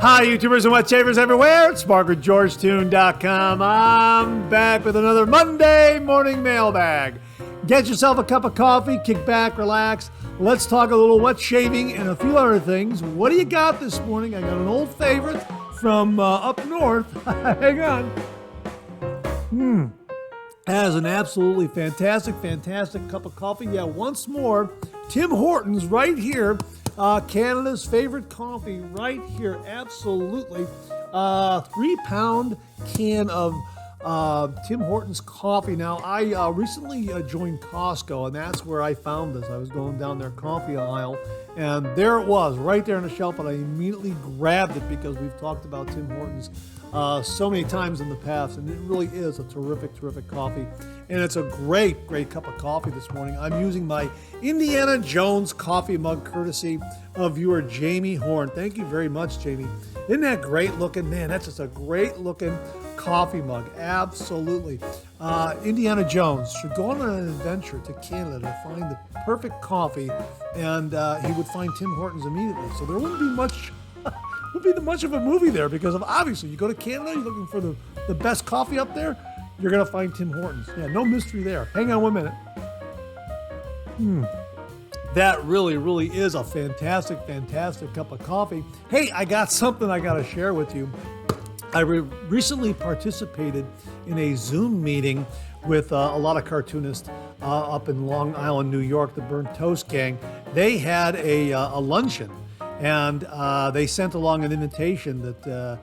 Hi, YouTubers and wet shavers everywhere. It's MargaretGeorgeTune.com. I'm back with another Monday morning mailbag. Get yourself a cup of coffee, kick back, relax. Let's talk a little wet shaving and a few other things. What do you got this morning? I got an old favorite from up north. Hang on. Has an absolutely fantastic cup of coffee. Yeah, once more, Tim Hortons right here. Canada's favorite coffee right here. Absolutely. 3-pound can of Tim Hortons coffee. Now, I recently joined Costco, and that's where I found this. I was going down their coffee aisle, and there it was, right there on the shelf, and I immediately grabbed it because we've talked about Tim Hortons so many times in the past, and it really is a terrific coffee. And it's a great cup of coffee this morning. I'm using my Indiana Jones coffee mug courtesy of viewer Jamie Horn. Thank you very much, Jamie. Isn't that great looking? Man, that's just a great looking coffee mug. Absolutely. Indiana Jones should go on an adventure to Canada to find the perfect coffee, and he would find Tim Hortons immediately. So there wouldn't be much of a movie there, because of obviously you go to Canada, you're looking for the best coffee up there, you're going to find Tim Hortons. Yeah, no mystery there. Hang on 1 minute. That really is a fantastic cup of coffee. Hey, I got something I got to share with you. I recently participated in a Zoom meeting with a lot of cartoonists up in Long Island, New York, the Burnt Toast Gang. They had a luncheon, and they sent along an invitation that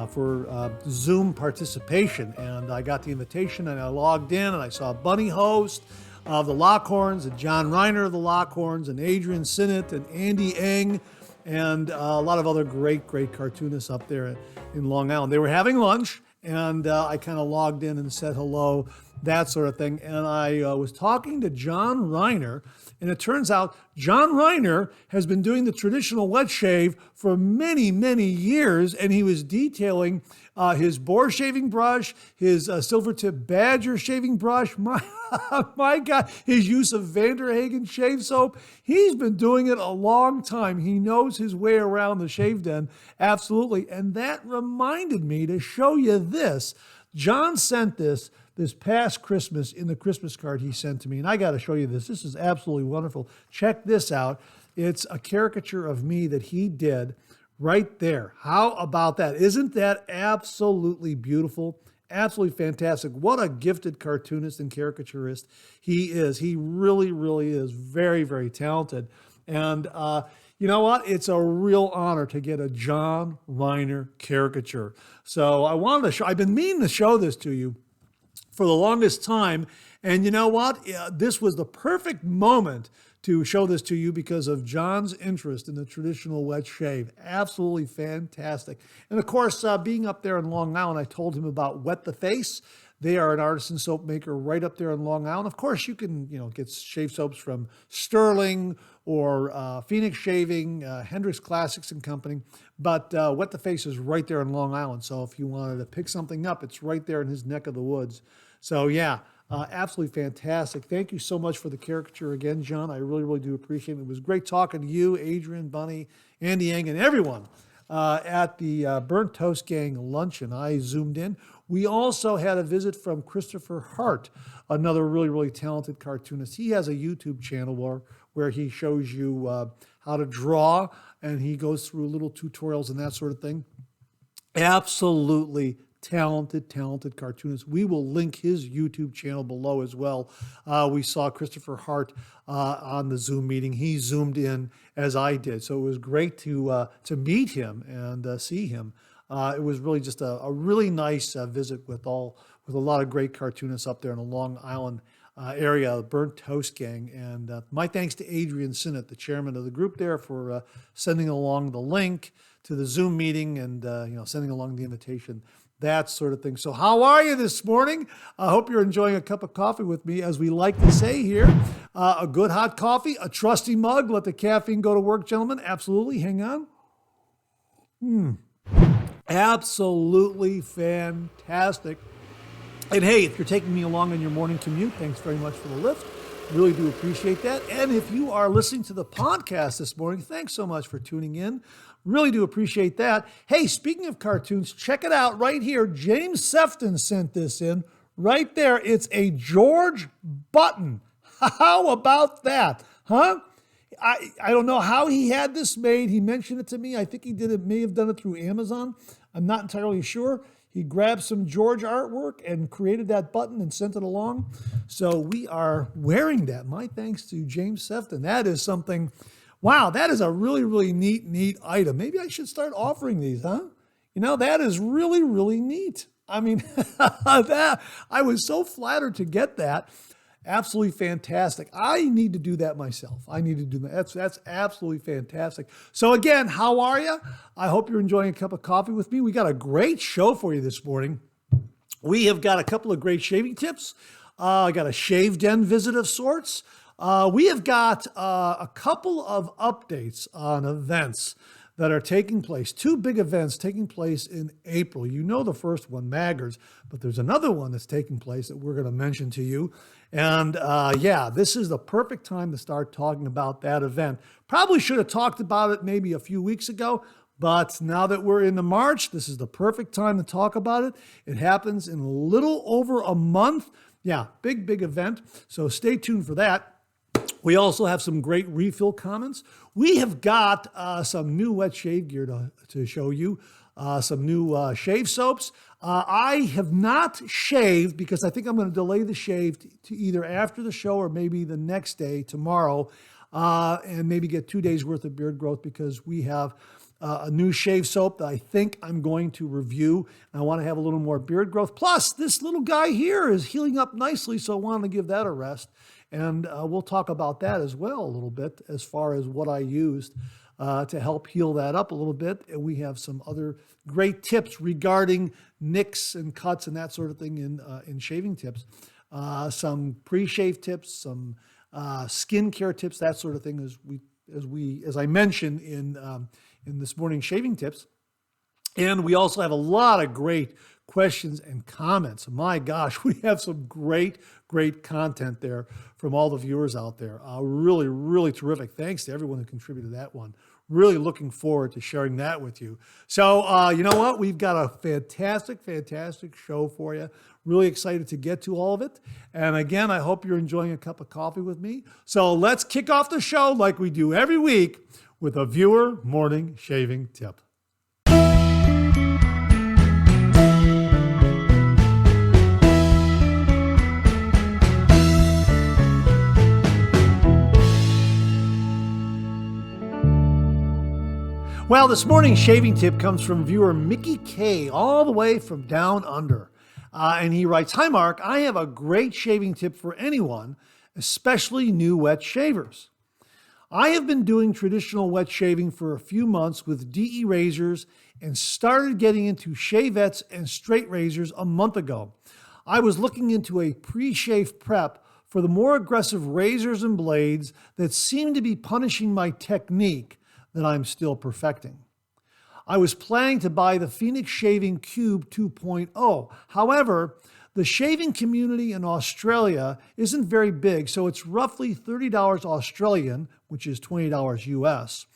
for Zoom participation, and I got the invitation, and I logged in, and I saw Bunny Host of the Lockhorns, and John Reiner of the Lockhorns, and Adrian Sinnott, and Andy Eng, and a lot of other great cartoonists up there in Long Island. They were having lunch, and I kind of logged in and said hello, that sort of thing, and I was talking to John Reiner, and it turns out John Reiner has been doing the traditional wet shave for many years, and he was detailing his boar shaving brush, his silver tip badger shaving brush, my God, his use of Vanderhagen shave soap. He's been doing it a long time. He knows his way around the shave den, absolutely. And that reminded me to show you this. John sent this past Christmas in the Christmas card he sent to me, and I got to show you this. This is absolutely wonderful. Check this out. It's a caricature of me that he did right there. How about that? Isn't that absolutely beautiful? Absolutely fantastic. What a gifted cartoonist and caricaturist he is. He really is very talented. And you know what? It's a real honor to get a John Reiner caricature. So I wanted to show, I've been meaning to show this to you for the longest time. And you know what? This was the perfect moment to show this to you because of John's interest in the traditional wet shave. Absolutely fantastic. And of course, being up there in Long Island, I told him about Wet the Face. They are an artisan soap maker right up there in Long Island. Of course, you can get shave soaps from Sterling or Phoenix Shaving, Hendricks Classics and Company. But Wet the Face is right there in Long Island. So if you wanted to pick something up, it's right there in his neck of the woods. So yeah, absolutely fantastic. Thank you so much for the caricature again, John. I really do appreciate it. It was great talking to you, Adrian, Bunny, Andy Yang, and everyone at the Burnt Toast Gang luncheon. I zoomed in. We also had a visit from Christopher Hart, another really talented cartoonist. He has a YouTube channel where he shows you how to draw, and he goes through little tutorials and that sort of thing. Absolutely talented cartoonist. We will link his YouTube channel below as well. We saw Christopher Hart on the Zoom meeting. He zoomed in as I did, so it was great to meet him and see him. It was really just a really nice visit with a lot of great cartoonists up there in the Long Island area, the Burnt Toast Gang. And my thanks to Adrian Sinnott, the chairman of the group there, for sending along the link to the Zoom meeting and sending along the invitation, that sort of thing. So how are you this morning? I hope you're enjoying a cup of coffee with me, as we like to say here. A good hot coffee, a trusty mug. Let the caffeine go to work, gentlemen. Absolutely. Hang on. Absolutely fantastic. And hey, if you're taking me along on your morning commute, thanks very much for the lift. Really do appreciate that. And if you are listening to the podcast this morning, thanks so much for tuning in. Really do appreciate that. Hey, speaking of cartoons, check it out right here. James Sefton sent this in. Right there, it's a George button. How about that? Huh? I don't know how he had this made. He mentioned it to me. I think he may have done it through Amazon. I'm not entirely sure. He grabbed some George artwork and created that button and sent it along. So we are wearing that. My thanks to James Sefton. That is something, wow, that is a really, really neat item. Maybe I should start offering these, huh? That is really, really neat. I mean, I was so flattered to get that. Absolutely fantastic. I need to do that myself. I need to do that. That's absolutely fantastic. So again, how are you? I hope you're enjoying a cup of coffee with me. We got a great show for you this morning. We have got a couple of great shaving tips. I got a shave den visit of sorts. We have got a couple of updates on events that are taking place. Two big events taking place in April. You know the first one, Maggard's, but there's another one that's taking place that we're going to mention to you. And this is the perfect time to start talking about that event. Probably should have talked about it maybe a few weeks ago, but now that we're into March, this is the perfect time to talk about it. It happens in a little over a month. Yeah, big event. So stay tuned for that. We also have some great refill comments. We have got some new wet shave gear to show you, some new shave soaps. I have not shaved because I think I'm going to delay the shave to either after the show or maybe the next day, tomorrow, and maybe get 2 days worth of beard growth because we have a new shave soap that I think I'm going to review. And I want to have a little more beard growth. Plus, this little guy here is healing up nicely, so I wanted to give that a rest. And we'll talk about that as well a little bit as far as what I used to help heal that up a little bit. And we have some other great tips regarding nicks and cuts and that sort of thing in shaving tips. Some pre-shave tips, some skincare tips, that sort of thing as I mentioned in this morning's shaving tips. And we also have a lot of great questions and comments. My gosh, we have some great content there from all the viewers out there. Really terrific. Thanks to everyone who contributed to that one. Really looking forward to sharing that with you. So you know what? We've got a fantastic show for you. Really excited to get to all of it. And again, I hope you're enjoying a cup of coffee with me. So let's kick off the show like we do every week with a viewer morning shaving tip. Well, this morning's shaving tip comes from viewer Mickey K, all the way from down under. And he writes, "Hi, Mark. I have a great shaving tip for anyone, especially new wet shavers. I have been doing traditional wet shaving for a few months with DE razors and started getting into shavettes and straight razors a month ago. I was looking into a pre-shave prep for the more aggressive razors and blades that seem to be punishing my technique that I'm still perfecting. I was planning to buy the Phoenix Shaving Cube 2.0. However, the shaving community in Australia isn't very big, so it's roughly $30 Australian, which is $20 US,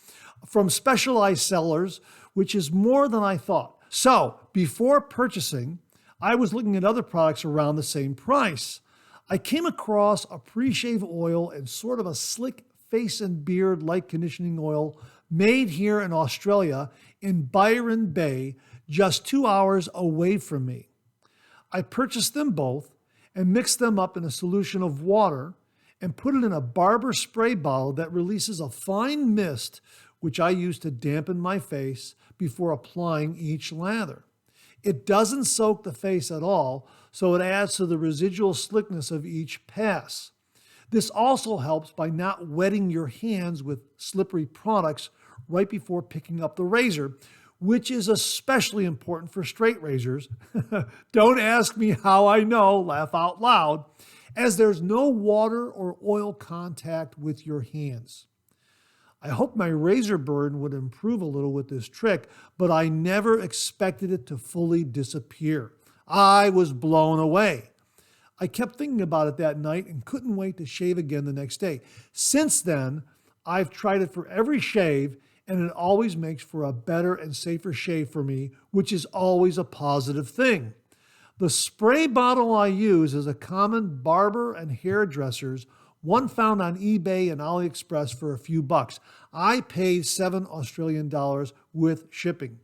from specialized sellers, which is more than I thought. So before purchasing, I was looking at other products around the same price. I came across a pre-shave oil and sort of a slick face and beard light conditioning oil made here in Australia in Byron Bay, just 2 hours away from me. I purchased them both and mixed them up in a solution of water and put it in a barber spray bottle that releases a fine mist, which I use to dampen my face before applying each lather. It doesn't soak the face at all, so it adds to the residual slickness of each pass. This also helps by not wetting your hands with slippery products right before picking up the razor, which is especially important for straight razors. Don't ask me how I know, laugh out loud, as there's no water or oil contact with your hands. I hope my razor burn would improve a little with this trick, but I never expected it to fully disappear. I was blown away. I kept thinking about it that night and couldn't wait to shave again the next day. Since then, I've tried it for every shave, and it always makes for a better and safer shave for me, which is always a positive thing. The spray bottle I use is a common barber and hairdresser's, one found on eBay and AliExpress for a few bucks. I paid $7 with shipping.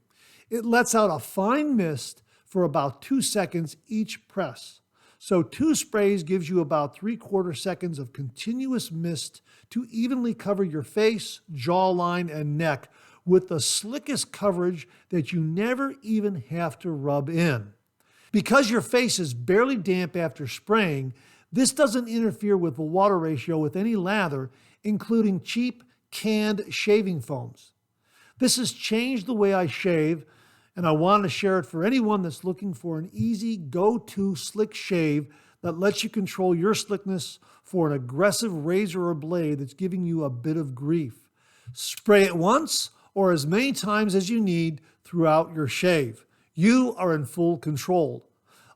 It lets out a fine mist for about 2 seconds each press. So 2 sprays gives you about 3/4 seconds of continuous mist to evenly cover your face, jawline, and neck with the slickest coverage that you never even have to rub in. Because your face is barely damp after spraying, this doesn't interfere with the water ratio with any lather, including cheap canned shaving foams. This has changed the way I shave, and I want to share it for anyone that's looking for an easy go-to slick shave that lets you control your slickness for an aggressive razor or blade that's giving you a bit of grief. Spray it once or as many times as you need throughout your shave. You are in full control.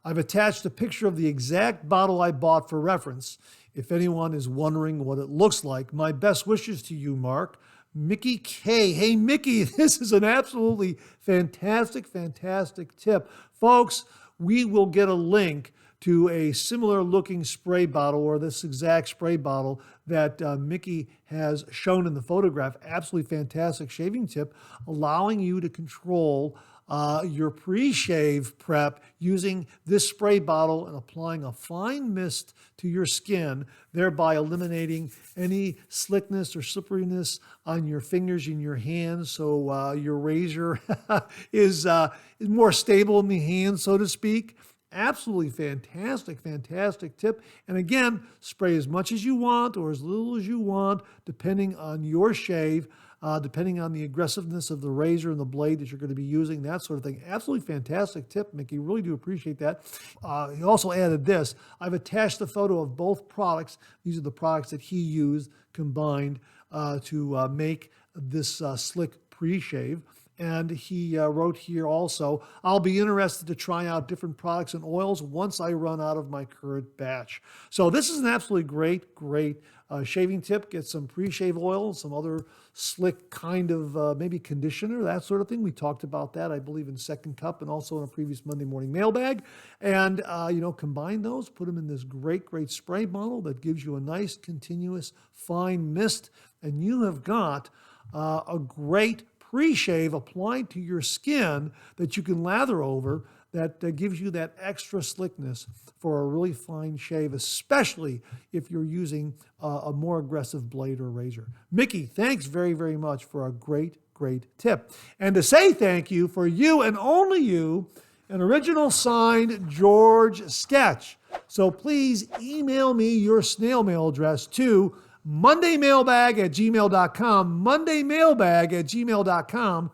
I've attached a picture of the exact bottle I bought for reference. If anyone is wondering what it looks like, my best wishes to you, Mark. Mickey K. Hey, Mickey, this is an absolutely fantastic, fantastic tip. Folks, we will get a link to a similar looking spray bottle, or this exact spray bottle that Mickey has shown in the photograph. Absolutely fantastic shaving tip, allowing you to control your pre-shave prep using this spray bottle and applying a fine mist to your skin, thereby eliminating any slickness or slipperiness on your fingers and your hands, so your razor is more stable in the hand, so to speak. Absolutely fantastic, fantastic tip. And again, spray as much as you want or as little as you want, depending on your shave, depending on the aggressiveness of the razor and the blade that you're going to be using, that sort of thing. Absolutely fantastic tip, Mickey. Really do appreciate that. He also added this. I've attached a photo of both products. These are the products that he used combined to make this slick pre-shave. And he wrote here also, I'll be interested to try out different products and oils once I run out of my current batch. So this is an absolutely great shaving tip. Get some pre-shave oil, some other slick kind of maybe conditioner, that sort of thing. We talked about that, I believe, in Second Cup and also in a previous Monday morning mailbag. And, combine those, put them in this great spray bottle that gives you a nice, continuous, fine mist. And you have got a great pre-shave applied to your skin that you can lather over that gives you that extra slickness for a really fine shave, especially if you're using a more aggressive blade or razor. Mickey, thanks very much for a great tip. And to say thank you, for you and only you, an original signed George sketch. So please email me your snail mail address to mondaymailbag@gmail.com, mondaymailbag@gmail.com,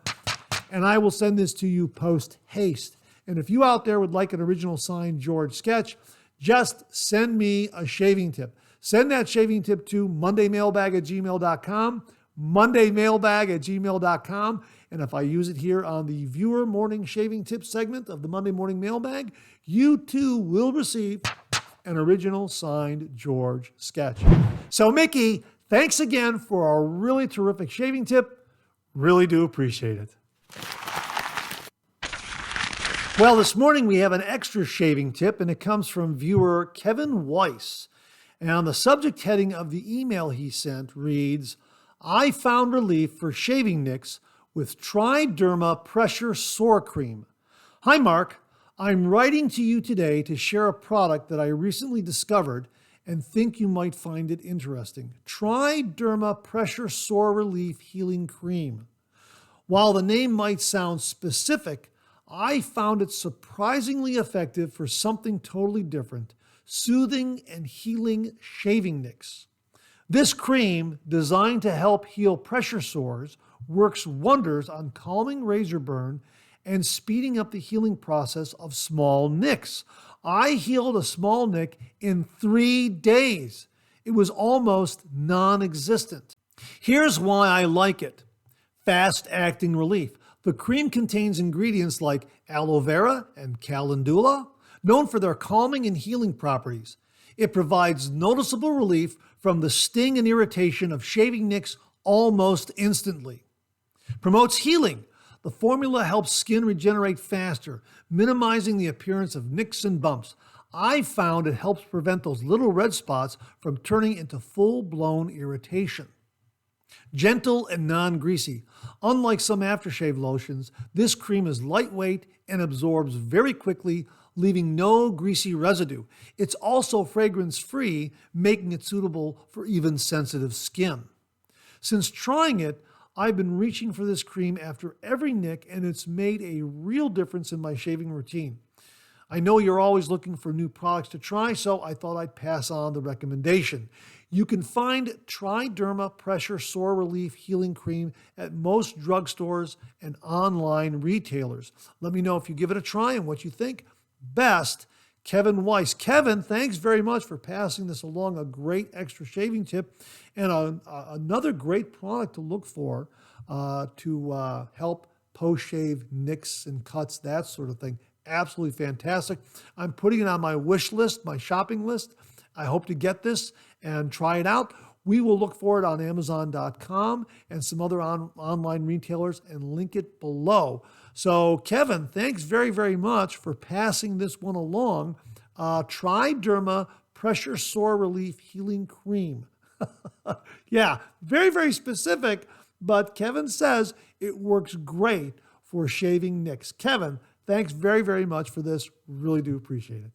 and I will send this to you post haste. And if you out there would like an original signed George sketch, just send me a shaving tip. Send that shaving tip to mondaymailbag@gmail.com, mondaymailbag@gmail.com, and if I use it here on the viewer morning shaving tip segment of the Monday morning mailbag, you too will receive an original signed George sketch. So Mickey, thanks again for a really terrific shaving tip. Really do appreciate it. Well, this morning we have an extra shaving tip, and it comes from viewer Kevin Weiss. And on the subject heading of the email he sent reads, I found relief for shaving nicks with Triderma Pressure Sore Cream. Hi, Mark. I'm writing to you today to share a product that I recently discovered and think you might find it interesting. Triderma Pressure Sore Relief Healing Cream. While the name might sound specific, I found it surprisingly effective for something totally different, soothing and healing shaving nicks. This cream, designed to help heal pressure sores, works wonders on calming razor burn and speeding up the healing process of small nicks. I healed a small nick in 3 days. It was almost non-existent. Here's why I like it. Fast-acting relief. The cream contains ingredients like aloe vera and calendula, known for their calming and healing properties. It provides noticeable relief from the sting and irritation of shaving nicks almost instantly. Promotes healing. The formula helps skin regenerate faster, minimizing the appearance of nicks and bumps. I found it helps prevent those little red spots from turning into full-blown irritation. Gentle and non-greasy. Unlike some aftershave lotions, this cream is lightweight and absorbs very quickly, leaving no greasy residue. It's also fragrance-free, making it suitable for even sensitive skin. Since trying it, I've been reaching for this cream after every nick, and it's made a real difference in my shaving routine. I know you're always looking for new products to try, so I thought I'd pass on the recommendation. You can find Triderma Pressure Sore Relief Healing Cream at most drugstores and online retailers. Let me know if you give it a try and what you think. Best, Kevin Weiss. Kevin, thanks very much for passing this along, a great extra shaving tip and another great product to look for to help post-shave nicks and cuts, that sort of thing. Absolutely fantastic. I'm putting it on my wish list, my shopping list. I hope to get this and try it out. We will look for it on Amazon.com and some other online retailers and link it below. So, Kevin, thanks very, very much for passing this one along. Triderma Pressure Sore Relief Healing Cream. Yeah, very, very specific, but Kevin says it works great for shaving nicks. Kevin, thanks very, very much for this. Really do appreciate it.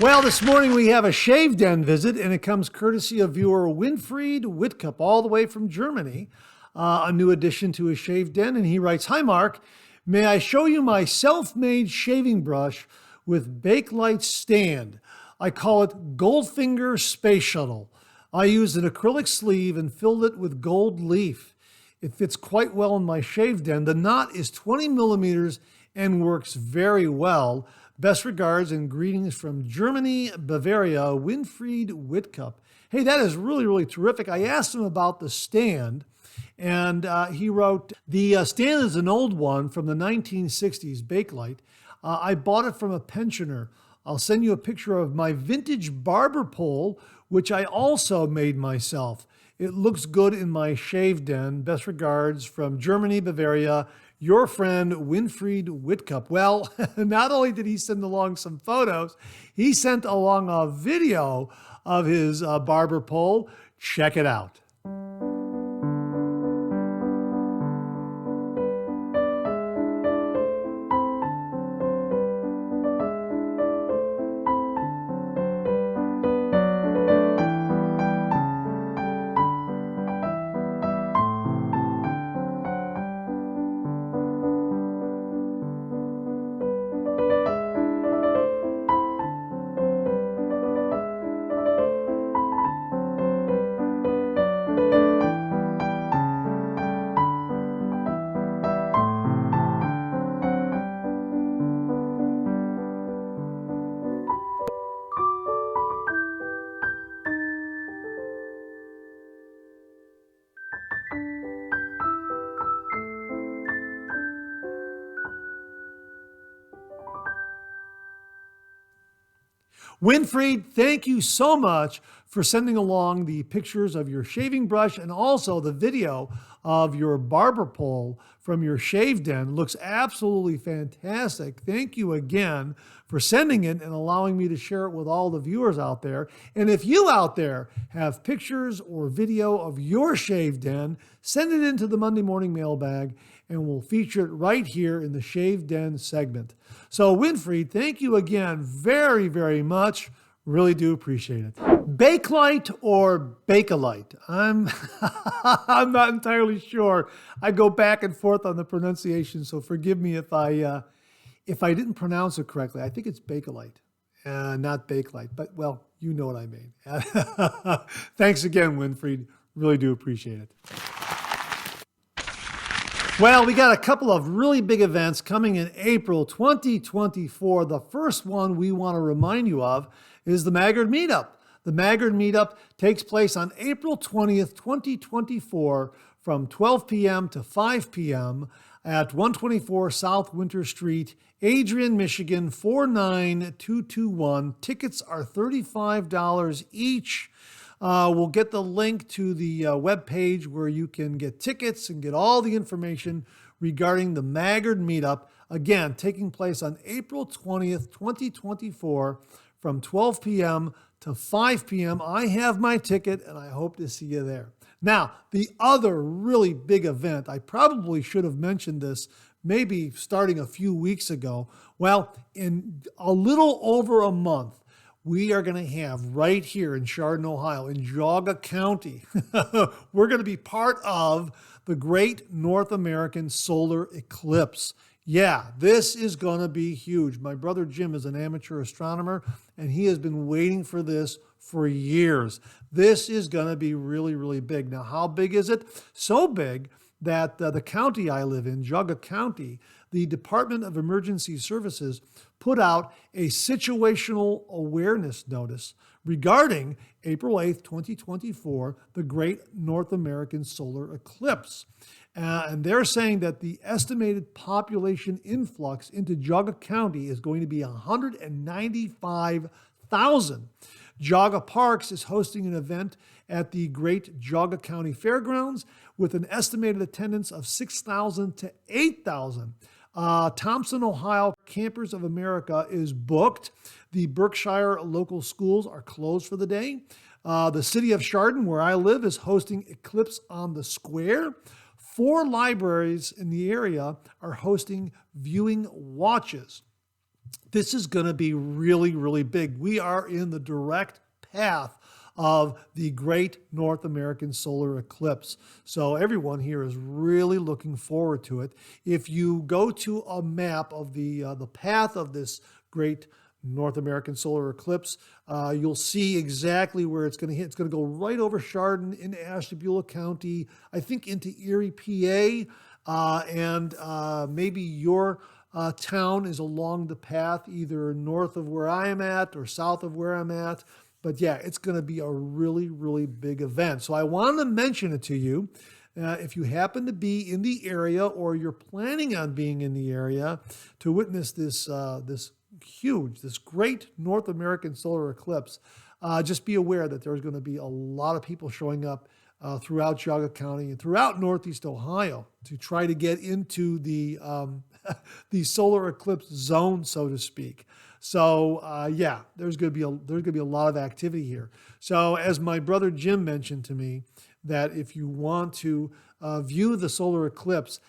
Well, this morning we have a Shave Den visit, and it comes courtesy of viewer Winfried Whitcup, all the way from Germany, a new addition to his Shave Den. And he writes, "Hi, Mark. May I show you my self-made shaving brush with Bakelite stand? I call it Goldfinger Space Shuttle. I used an acrylic sleeve and filled it with gold leaf. It fits quite well in my Shave Den. The knot is 20 millimeters and works very well. Best regards and greetings from Germany, Bavaria, Winfried Whitcup." Hey, that is really, really terrific. I asked him about the stand, and he wrote, "The stand is an old one from the 1960s, Bakelite. I bought it from a pensioner. I'll send you a picture of my vintage barber pole, which I also made myself. It looks good in my Shave Den. Best regards from Germany, Bavaria, your friend Winfried Whitcup." Well, not only did he send along some photos, he sent along a video of his barber pole. Check it out. Winfried, thank you so much for sending along the pictures of your shaving brush and also the video of your barber pole from your Shave Den. Looks absolutely fantastic. Thank you again for sending it and allowing me to share it with all the viewers out there. And if you out there have pictures or video of your Shave Den, send it into the Monday morning mailbag and we'll feature it right here in the Shave Den segment. So Winfried, thank you again very, very much. Really do appreciate it. Bakelite or Bakelite? I'm not entirely sure. I go back and forth on the pronunciation, so forgive me if I didn't pronounce it correctly. I think it's Bakelite, not Bakelite, but well, you know what I mean. Thanks again, Winfried. Really do appreciate it. Well, we got a couple of really big events coming in April 2024. The first one we want to remind you of is the Maggard Meetup. The Maggard Meetup takes place on April 20th, 2024 from 12 p.m. to 5 p.m. at 124 South Winter Street, Adrian, Michigan, 49221. Tickets are $35 each. We'll get the link to the webpage where you can get tickets and get all the information regarding the Maggard meetup. Again, taking place on April 20th, 2024 from 12 p.m. to 5 p.m. I have my ticket and I hope to see you there. Now, the other really big event, I probably should have mentioned this maybe starting a few weeks ago. Well, in a little over a month, we are going to have right here in Chardon, Ohio, in Geauga County, we're going to be part of the Great North American Solar Eclipse. Yeah, this is going to be huge. My brother Jim is an amateur astronomer, and he has been waiting for this for years. This is going to be really, really big. Now, how big is it? So big that the county I live in, Geauga County, the Department of Emergency Services put out a situational awareness notice regarding April 8th, 2024, the Great North American Solar Eclipse. And they're saying that the estimated population influx into Geauga County is going to be 195,000. Geauga Parks is hosting an event at the Great Geauga County Fairgrounds with an estimated attendance of 6,000 to 8,000. Thompson, Ohio Campers of America is booked. The Berkshire local schools are closed for the day. The city of Chardon, where I live, is hosting Eclipse on the Square. 4 libraries in the area are hosting viewing watches. This is going to be really, really big. We are in the direct path of the Great North American Solar Eclipse. So everyone here is really looking forward to it. If you go to a map of the path of this Great North American Solar Eclipse, you'll see exactly where it's going to hit. It's going to go right over Chardon into Ashtabula County, I think into Erie, PA, and maybe your town is along the path, either north of where I am at or south of where I'm at. But yeah, it's going to be a really, really big event. So I wanted to mention it to you. If you happen to be in the area or you're planning on being in the area to witness this this great North American solar eclipse, just be aware that there's going to be a lot of people showing up throughout Geauga County and throughout Northeast Ohio to try to get into the the solar eclipse zone, so to speak. So yeah, there's going to be a lot of activity here. So as my brother Jim mentioned to me, that if you want to view the solar eclipse,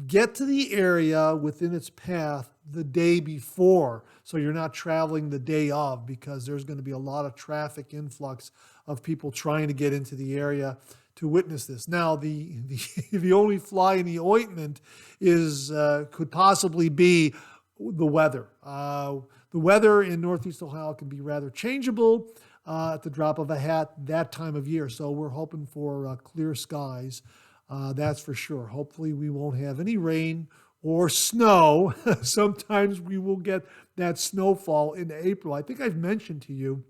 get to the area within its path the day before, so you're not traveling the day of, because there's going to be a lot of traffic influx of people trying to get into the area to witness this. Now, the only fly in the ointment is could possibly be the weather. The weather in Northeast Ohio can be rather changeable at the drop of a hat that time of year. So we're hoping for clear skies. That's for sure. Hopefully we won't have any rain or snow. Sometimes we will get that snowfall in April. I think I've mentioned to you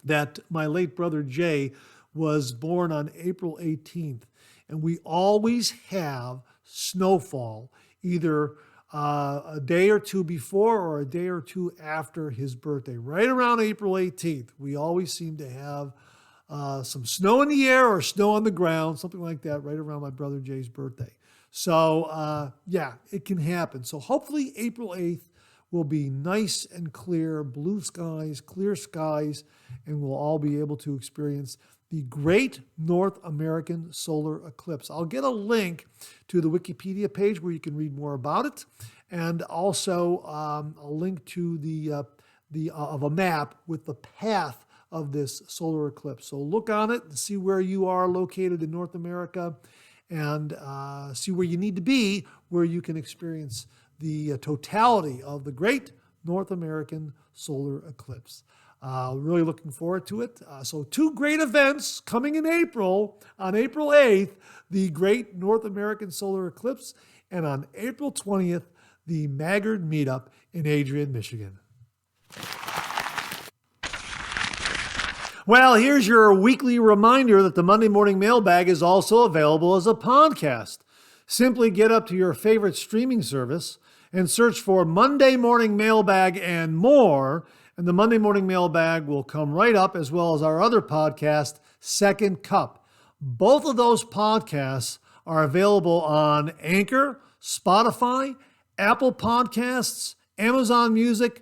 that my late brother Jay was born on April 18th, and we always have snowfall either a day or two before or a day or two after his birthday. Right around April 18th, we always seem to have some snow in the air or snow on the ground, something like that, right around my brother Jay's birthday. So yeah, it can happen. So hopefully April 8th will be nice and clear, blue skies, clear skies, and we'll all be able to experience the Great North American Solar Eclipse. I'll get a link to the Wikipedia page where you can read more about it, and also a link to of a map with the path of this solar eclipse. So look on it and see where you are located in North America, and see where you need to be where you can experience the totality of the Great North American Solar Eclipse. Really looking forward to it. So 2 great events coming in April. On April 8th, the Great North American Solar Eclipse, and on April 20th, the Maggard Meetup in Adrian, Michigan. Well, here's your weekly reminder that the Monday Morning Mailbag is also available as a podcast. Simply get up to your favorite streaming service and search for Monday Morning Mailbag and more, and the Monday Morning Mailbag will come right up, as well as our other podcast, Second Cup. Both of those podcasts are available on Anchor, Spotify, Apple Podcasts, Amazon Music,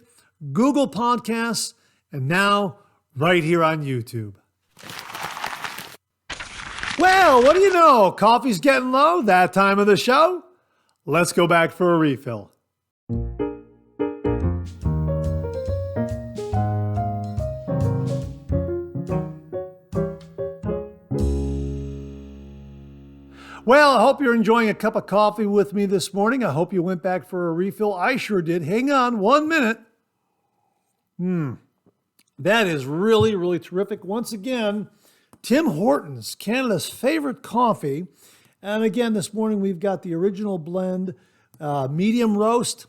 Google Podcasts, and now right here on YouTube. Well, what do you know? Coffee's getting low, that time of the show. Let's go back for a refill. Well, I hope you're enjoying a cup of coffee with me this morning. I hope you went back for a refill. I sure did. Hang on 1 minute. That is really, really terrific. Once again, Tim Hortons, Canada's favorite coffee. And again, this morning we've got the original blend, medium roast.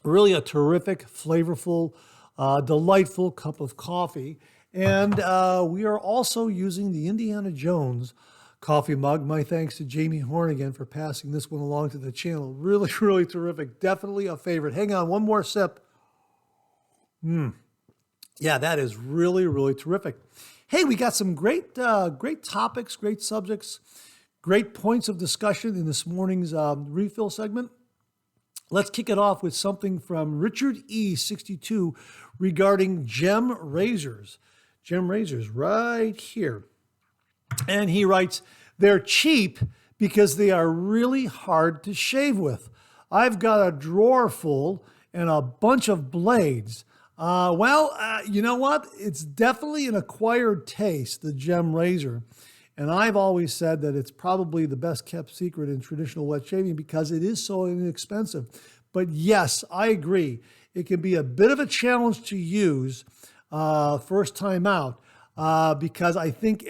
Really a terrific, flavorful, delightful cup of coffee. And we are also using the Indiana Jones coffee mug. My thanks to Jamie Hornigan for passing this one along to the channel. Really, really terrific. Definitely a favorite. Hang on, one more sip. Yeah, that is really, really terrific. Hey, we got some great topics, great subjects, great points of discussion in this morning's refill segment. Let's kick it off with something from Richard E62 regarding gem razors. Gem razors right here. And he writes, they're cheap because they are really hard to shave with. I've got a drawer full and a bunch of blades. You know what? It's definitely an acquired taste, the gem razor. And I've always said that it's probably the best kept secret in traditional wet shaving because it is so inexpensive. But yes, I agree. It can be a bit of a challenge to use first time out because I think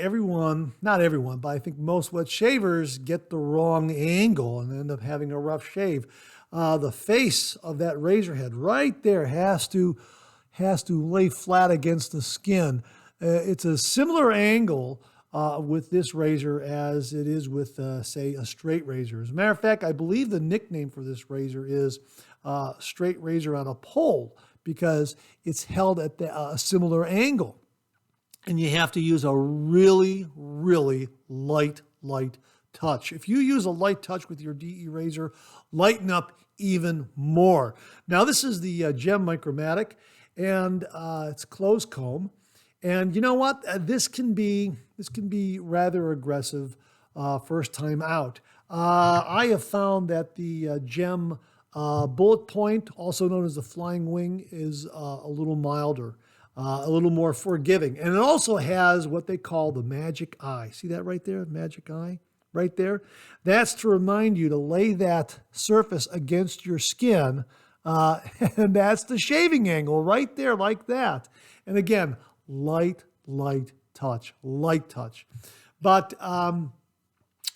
not everyone, but I think most wet shavers get the wrong angle and end up having a rough shave. The face of that razor head right there has to lay flat against the skin. It's a similar angle with this razor as it is with, say, a straight razor. As a matter of fact, I believe the nickname for this razor is straight razor on a pole because it's held at a similar angle. And you have to use a really, really light touch. If you use a light touch with your DE razor, lighten up even more. Now, this is the Gem Micromatic, and it's closed comb. And you know what? This can be rather aggressive first time out. I have found that the Gem Bullet Point, also known as the Flying Wing, is a little milder, a little more forgiving. And it also has what they call the magic eye. See that right there? Magic eye right there? That's to remind you to lay that surface against your skin. And that's the shaving angle right there like that. And again, light touch. But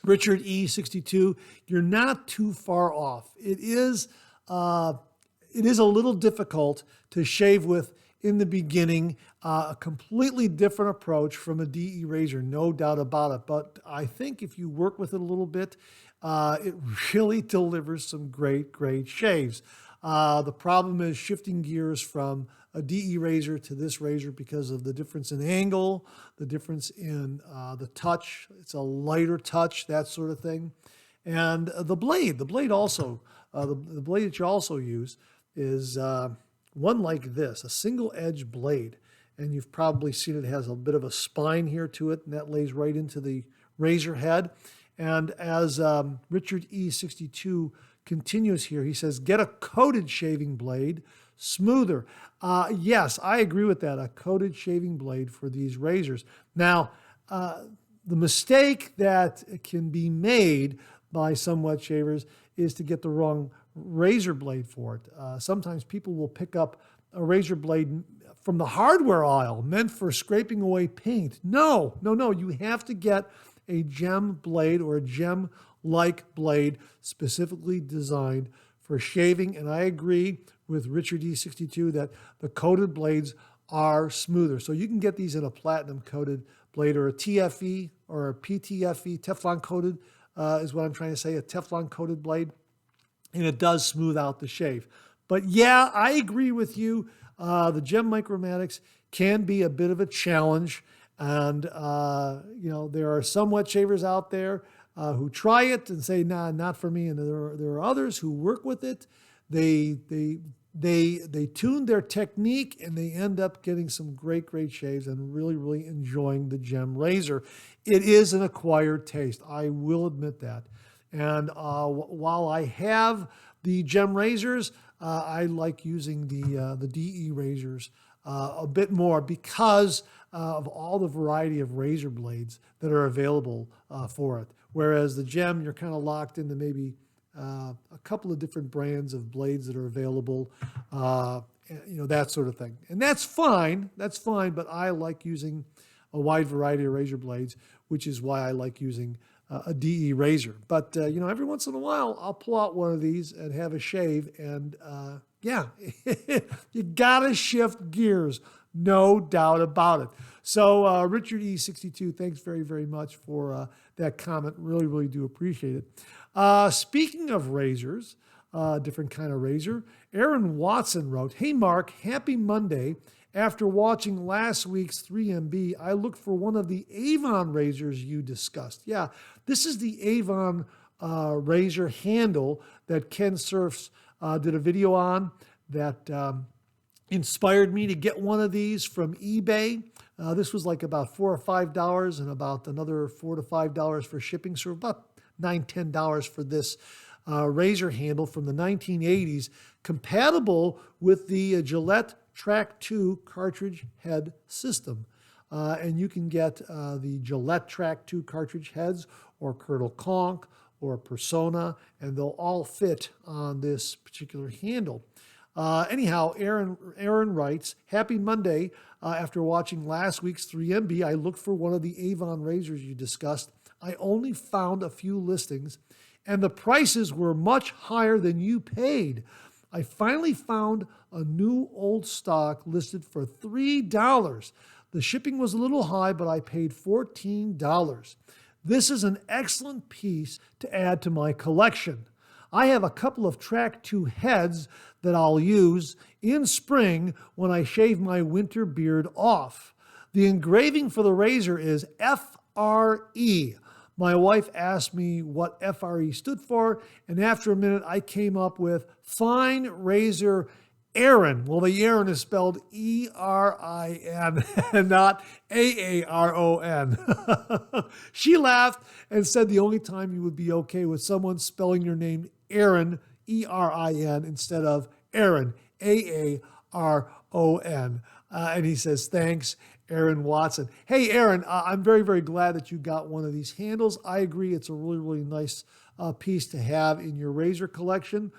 Richard E62, you're not too far off. It is a little difficult to shave with in the beginning, a completely different approach from a DE razor, no doubt about it. But I think if you work with it a little bit, it really delivers some great shaves. The problem is shifting gears from a DE razor to this razor because of the difference in angle, the difference in the touch. It's a lighter touch, that sort of thing. And the blade also, the blade that you also use is one like this, a single edge blade. And you've probably seen it has a bit of a spine here to it, and that lays right into the razor head. And as Richard E62 continues here, he says, get a coated shaving blade, smoother. Yes, I agree with that, a coated shaving blade for these razors. Now, the mistake that can be made by some wet shavers is to get the wrong razor blade for it. Sometimes people will pick up a razor blade from the hardware aisle meant for scraping away paint. No, you have to get a gem blade or a gem-like blade specifically designed for shaving. And I agree with Richard E62 that the coated blades are smoother. So you can get these in a platinum coated blade or a TFE or a PTFE, Teflon coated is what I'm trying to say, a Teflon coated blade. And it does smooth out the shave. But yeah, I agree with you. The Gem Micromatics can be a bit of a challenge. And, there are some wet shavers out there who try it and say, nah, not for me. And there are others who work with it. They tune their technique and they end up getting some great shaves and really, really enjoying the Gem razor. It is an acquired taste. I will admit that. And while I have the Gem razors, I like using the DE razors a bit more because of all the variety of razor blades that are available for it. Whereas the Gem, you're kind of locked into maybe a couple of different brands of blades that are available, that sort of thing. And that's fine, but I like using a wide variety of razor blades, which is why I like using a DE razor. But, every once in a while, I'll pull out one of these and have a shave. And, you got to shift gears. No doubt about it. So, Richard E62, thanks very, very much for that comment. Really, really do appreciate it. Speaking of razors, different kind of razor, Aaron Watson wrote, "Hey, Mark, happy Monday. After watching last week's 3MB, I looked for one of the Avon razors you discussed." Yeah, this is the Avon razor handle that Ken Surfs did a video on that inspired me to get one of these from eBay. This was like about $4 or $5 and about another $4 to $5 for shipping, so about $9, $10 for this razor handle from the 1980s, compatible with the Gillette Track 2 cartridge head system. And you can get the Gillette Track 2 cartridge heads or Colonel Conk or Persona, and they'll all fit on this particular handle. Anyhow, Aaron writes, "Happy Monday. After watching last week's 3MB, I looked for one of the Avon razors you discussed. I only found a few listings, and the prices were much higher than you paid. I finally found a new old stock listed for $3. The shipping was a little high, but I paid $14. This is an excellent piece to add to my collection. I have a couple of Track 2 heads that I'll use in spring when I shave my winter beard off. The engraving for the razor is FRE. My wife asked me what FRE stood for, and after a minute I came up with Fine Razor Aaron. Well, the Aaron is spelled E-R-I-N and not A-A-R-O-N. She laughed and said the only time you would be okay with someone spelling your name Aaron, E-R-I-N, instead of Aaron, A-A-R-O-N. And he says, thanks, Aaron Watson. Hey, Aaron, I'm very, very glad that you got one of these handles. I agree. It's a really, really nice piece to have in your razor collection.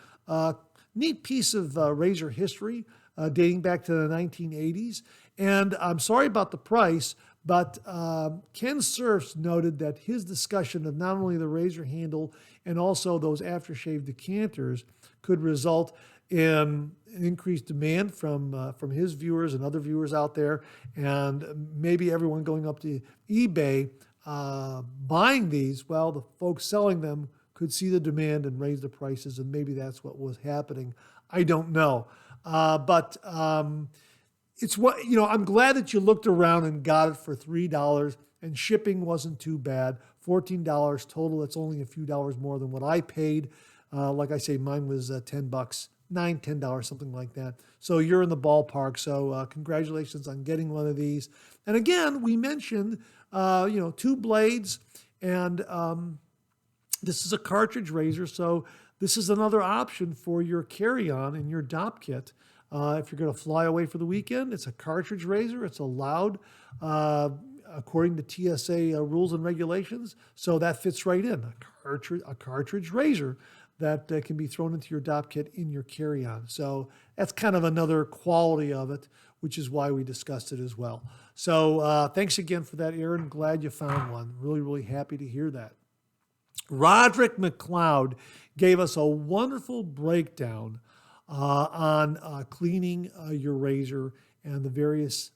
Neat piece of razor history dating back to the 1980s. And I'm sorry about the price, but Ken Surfs noted that his discussion of not only the razor handle and also those aftershave decanters could result in an increased demand from his viewers and other viewers out there, and maybe everyone going up to eBay buying these. Well, the folks selling them could see the demand and raise the prices, and maybe that's what was happening. I don't know. But it's what, I'm glad that you looked around and got it for $3, and shipping wasn't too bad. $14 total. That's only a few dollars more than what I paid. Like I say, mine was $10, $9, $10, something like that. So you're in the ballpark. So congratulations on getting one of these. And again, we mentioned, 2 blades, and this is a cartridge razor. So this is another option for your carry-on and your DOP kit. If you're going to fly away for the weekend, it's a cartridge razor. It's allowed according to TSA rules and regulations. So that fits right in, a cartridge razor that can be thrown into your DOP kit in your carry-on. So that's kind of another quality of it, which is why we discussed it as well. So thanks again for that, Aaron. Glad you found one. Really, really happy to hear that. Roderick McLeod gave us a wonderful breakdown on cleaning your razor and the various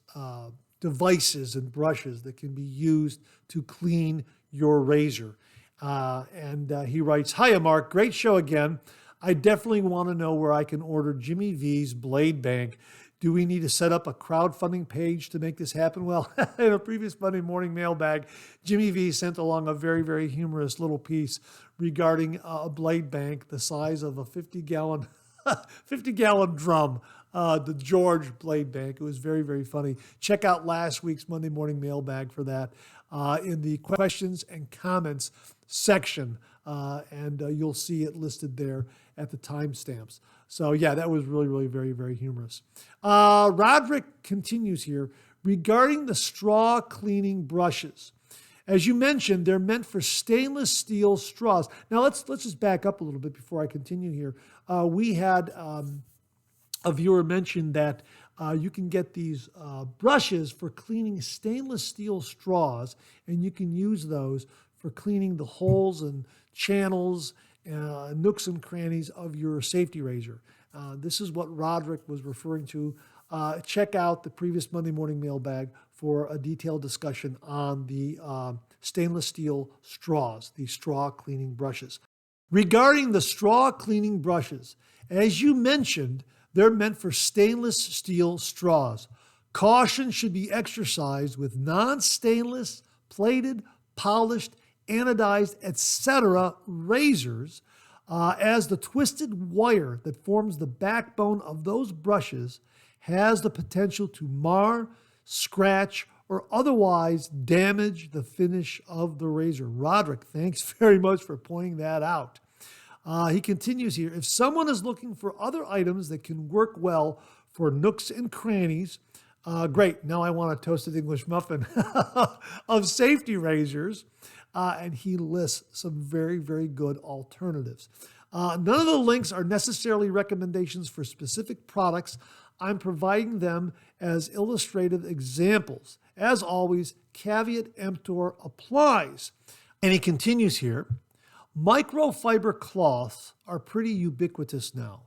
devices and brushes that can be used to clean your razor. He writes, "Hiya, Mark. Great show again. I definitely want to know where I can order Jimmy V's Blade Bank. Do we need to set up a crowdfunding page to make this happen?" Well, in a previous Monday morning mailbag, Jimmy V sent along a very, very humorous little piece regarding a blade bank the size of a 50-gallon 50-gallon drum, the George Blade Bank. It was very, very funny. Check out last week's Monday morning mailbag for that in the questions and comments section, and you'll see it listed there at the timestamps. So yeah, that was really, really very, very humorous. Roderick continues here regarding the straw cleaning brushes. As you mentioned, they're meant for stainless steel straws. Now let's just back up a little bit before I continue here. We had a viewer mention that you can get these brushes for cleaning stainless steel straws, and you can use those for cleaning the holes and channels, nooks and crannies of your safety razor. This is what Roderick was referring to. Check out the previous Monday morning mailbag for a detailed discussion on the stainless steel straws, the straw cleaning brushes. Regarding the straw cleaning brushes, as you mentioned, they're meant for stainless steel straws. Caution should be exercised with non-stainless, plated, polished, anodized, etc. razors, as the twisted wire that forms the backbone of those brushes has the potential to mar, scratch, or otherwise damage the finish of the razor. Roderick, thanks very much for pointing that out. He continues here, if someone is looking for other items that can work well for nooks and crannies, great, now I want a toasted English muffin of safety razors. And he lists some very, very good alternatives. None of the links are necessarily recommendations for specific products. I'm providing them as illustrative examples. As always, caveat emptor applies. And he continues here, microfiber cloths are pretty ubiquitous now.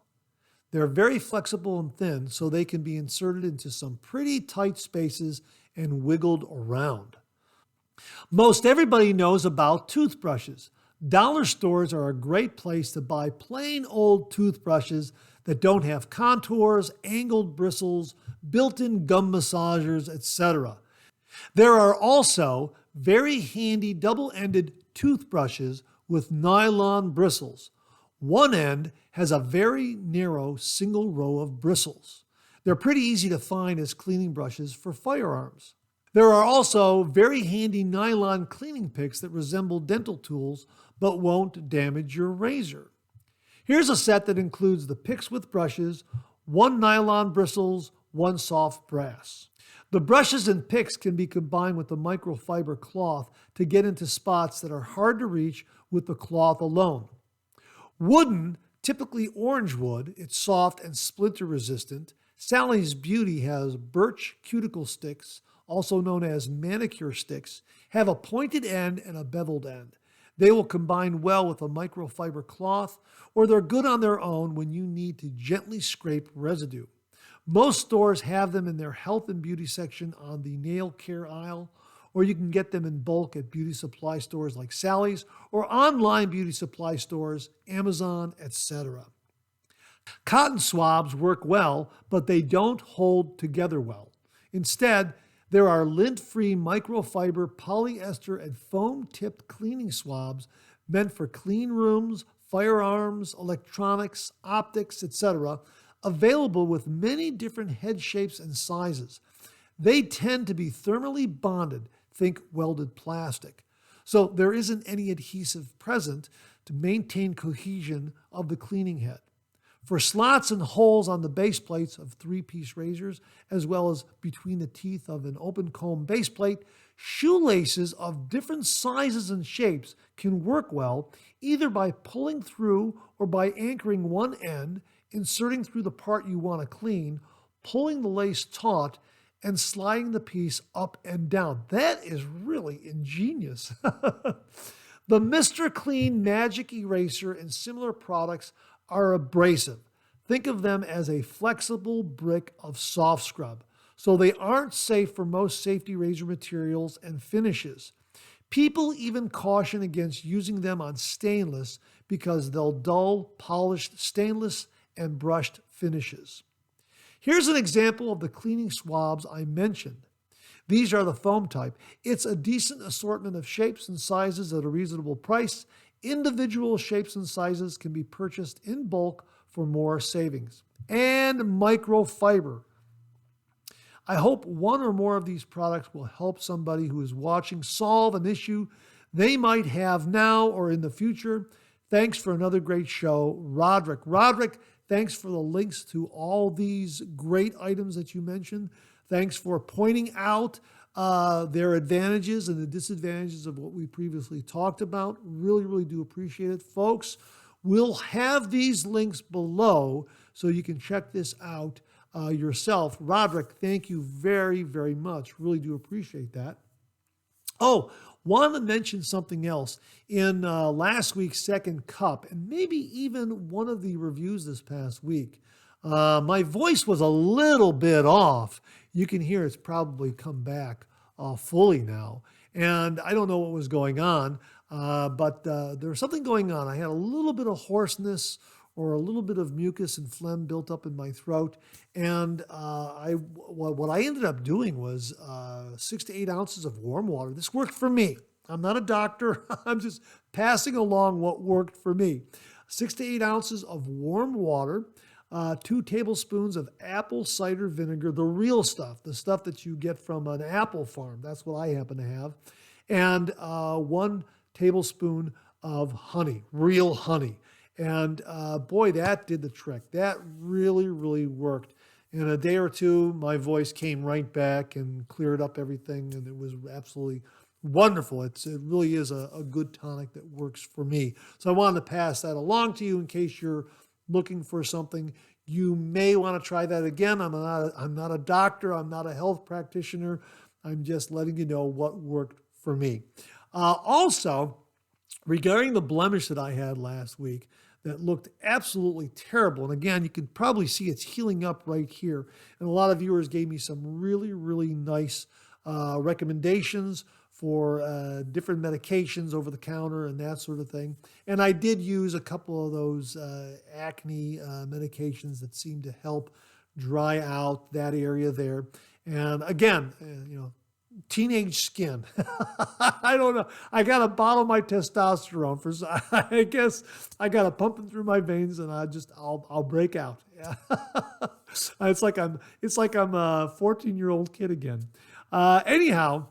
They're very flexible and thin, so they can be inserted into some pretty tight spaces and wiggled around. Most everybody knows about toothbrushes. Dollar stores are a great place to buy plain old toothbrushes that don't have contours, angled bristles, built-in gum massagers, etc. There are also very handy double-ended toothbrushes with nylon bristles. One end has a very narrow single row of bristles. They're pretty easy to find as cleaning brushes for firearms. There are also very handy nylon cleaning picks that resemble dental tools but won't damage your razor. Here's a set that includes the picks with brushes, one nylon bristles, one soft brass. The brushes and picks can be combined with the microfiber cloth to get into spots that are hard to reach with the cloth alone. Wooden, typically orange wood, it's soft and splinter resistant. Sally's Beauty has birch cuticle sticks, also known as manicure sticks, have a pointed end and a beveled end. They will combine well with a microfiber cloth, or they're good on their own when you need to gently scrape residue. Most stores have them in their health and beauty section on the nail care aisle, or you can get them in bulk at beauty supply stores like Sally's or online beauty supply stores, Amazon, etc. Cotton swabs work well, but they don't hold together well. Instead, there are lint-free microfiber, polyester, and foam-tipped cleaning swabs meant for clean rooms, firearms, electronics, optics, etc., available with many different head shapes and sizes. They tend to be thermally bonded, think welded plastic, so there isn't any adhesive present to maintain cohesion of the cleaning head. For slots and holes on the base plates of three-piece razors, as well as between the teeth of an open comb base plate, shoelaces of different sizes and shapes can work well, either by pulling through or by anchoring one end, inserting through the part you want to clean, pulling the lace taut, and sliding the piece up and down. That is really ingenious. The Mr. Clean Magic Eraser and similar products are abrasive. Think of them as a flexible brick of soft scrub. so they aren't safe for most safety razor materials and finishes. People even caution against using them on stainless because they'll dull polished stainless and brushed finishes. Here's an example of the cleaning swabs I mentioned. These are the foam type. It's a decent assortment of shapes and sizes at a reasonable price. Individual shapes and sizes can be purchased in bulk for more savings. And microfiber. I hope one or more of these products will help somebody who is watching solve an issue they might have now or in the future. Thanks for another great show, Roderick. Roderick, thanks for the links to all these great items that you mentioned. Thanks for pointing out their advantages and the disadvantages of what we previously talked about. Really, really do appreciate it. Folks, we'll have these links below so you can check this out yourself. Roderick, thank you very, very much. Really do appreciate that. Oh, want to mention something else. In last week's second cup, and maybe even one of the reviews this past week, my voice was a little bit off. You can hear it's probably come back fully now. And I don't know what was going on, but there was something going on. I had a little bit of hoarseness or a little bit of mucus and phlegm built up in my throat. And what I ended up doing was 6 to 8 ounces of warm water. This worked for me. I'm not a doctor. I'm just passing along what worked for me. 6 to 8 ounces of warm water, 2 tablespoons of apple cider vinegar, the real stuff, the stuff that you get from an apple farm. That's what I happen to have. And 1 tablespoon of honey, real honey. And boy, that did the trick. That really, really worked. In a day or two, my voice came right back and cleared up everything, and it was absolutely wonderful. It really is a good tonic that works for me. So I wanted to pass that along to you in case you're looking for something. You may want to try that again. I'm not a doctor. I'm not a health practitioner. I'm just letting you know what worked for me. Also, regarding the blemish that I had last week that looked absolutely terrible, and again, you can probably see it's healing up right here, and a lot of viewers gave me some really, really nice recommendations for different medications over the counter and that sort of thing. And I did use a couple of those acne medications that seem to help dry out that area there. And again, teenage skin. I don't know. I got to bottle my testosterone for. I guess I got to pump it through my veins, and I'll break out. Yeah. It's like I'm a 14-year-old kid again. Anyhow,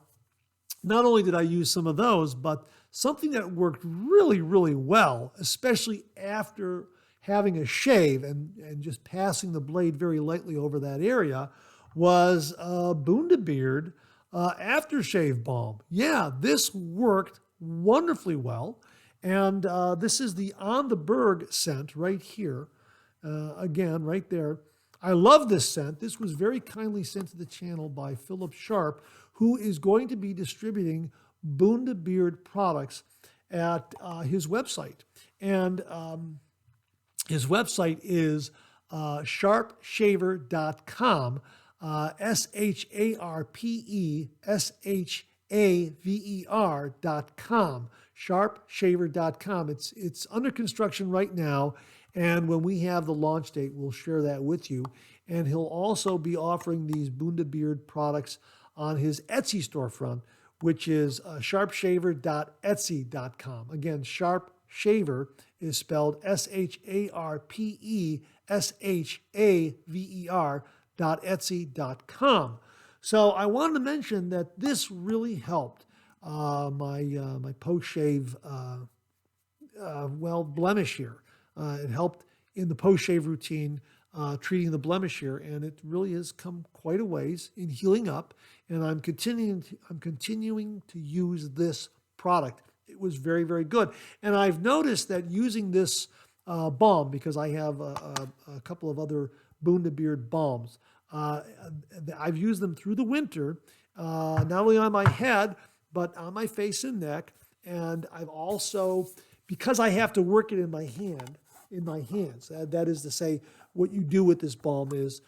not only did I use some of those, but something that worked really, really well, especially after having a shave and just passing the blade very lightly over that area, was Bundabeard aftershave balm. Yeah, this worked wonderfully well. And this is the On the Berg scent right here. Again, right there. I love this scent. This was very kindly sent to the channel by Philip Sharp, who is going to be distributing Bundabeard products at his website. And his website is sharpshaver.com. Sharpeshaver.com, sharpshaver.com. It's under construction right now, and when we have the launch date, we'll share that with you. And he'll also be offering these Bundabeard products on his Etsy storefront, which is sharpshaver.etsy.com. Again, Sharpshaver is spelled Sharpeshaver.etsy.com. So I wanted to mention that this really helped my post-shave, blemish here. It helped in the post-shave routine, treating the blemish here, and it really has come quite a ways in healing up. And I'm continuing to use this product. It was very, very good. And I've noticed that using this balm, because I have a couple of other Bundabeard balms, I've used them through the winter, not only on my head, but on my face and neck. And I've also, because I have to work it in my hands, that is to say, what you do with this balm is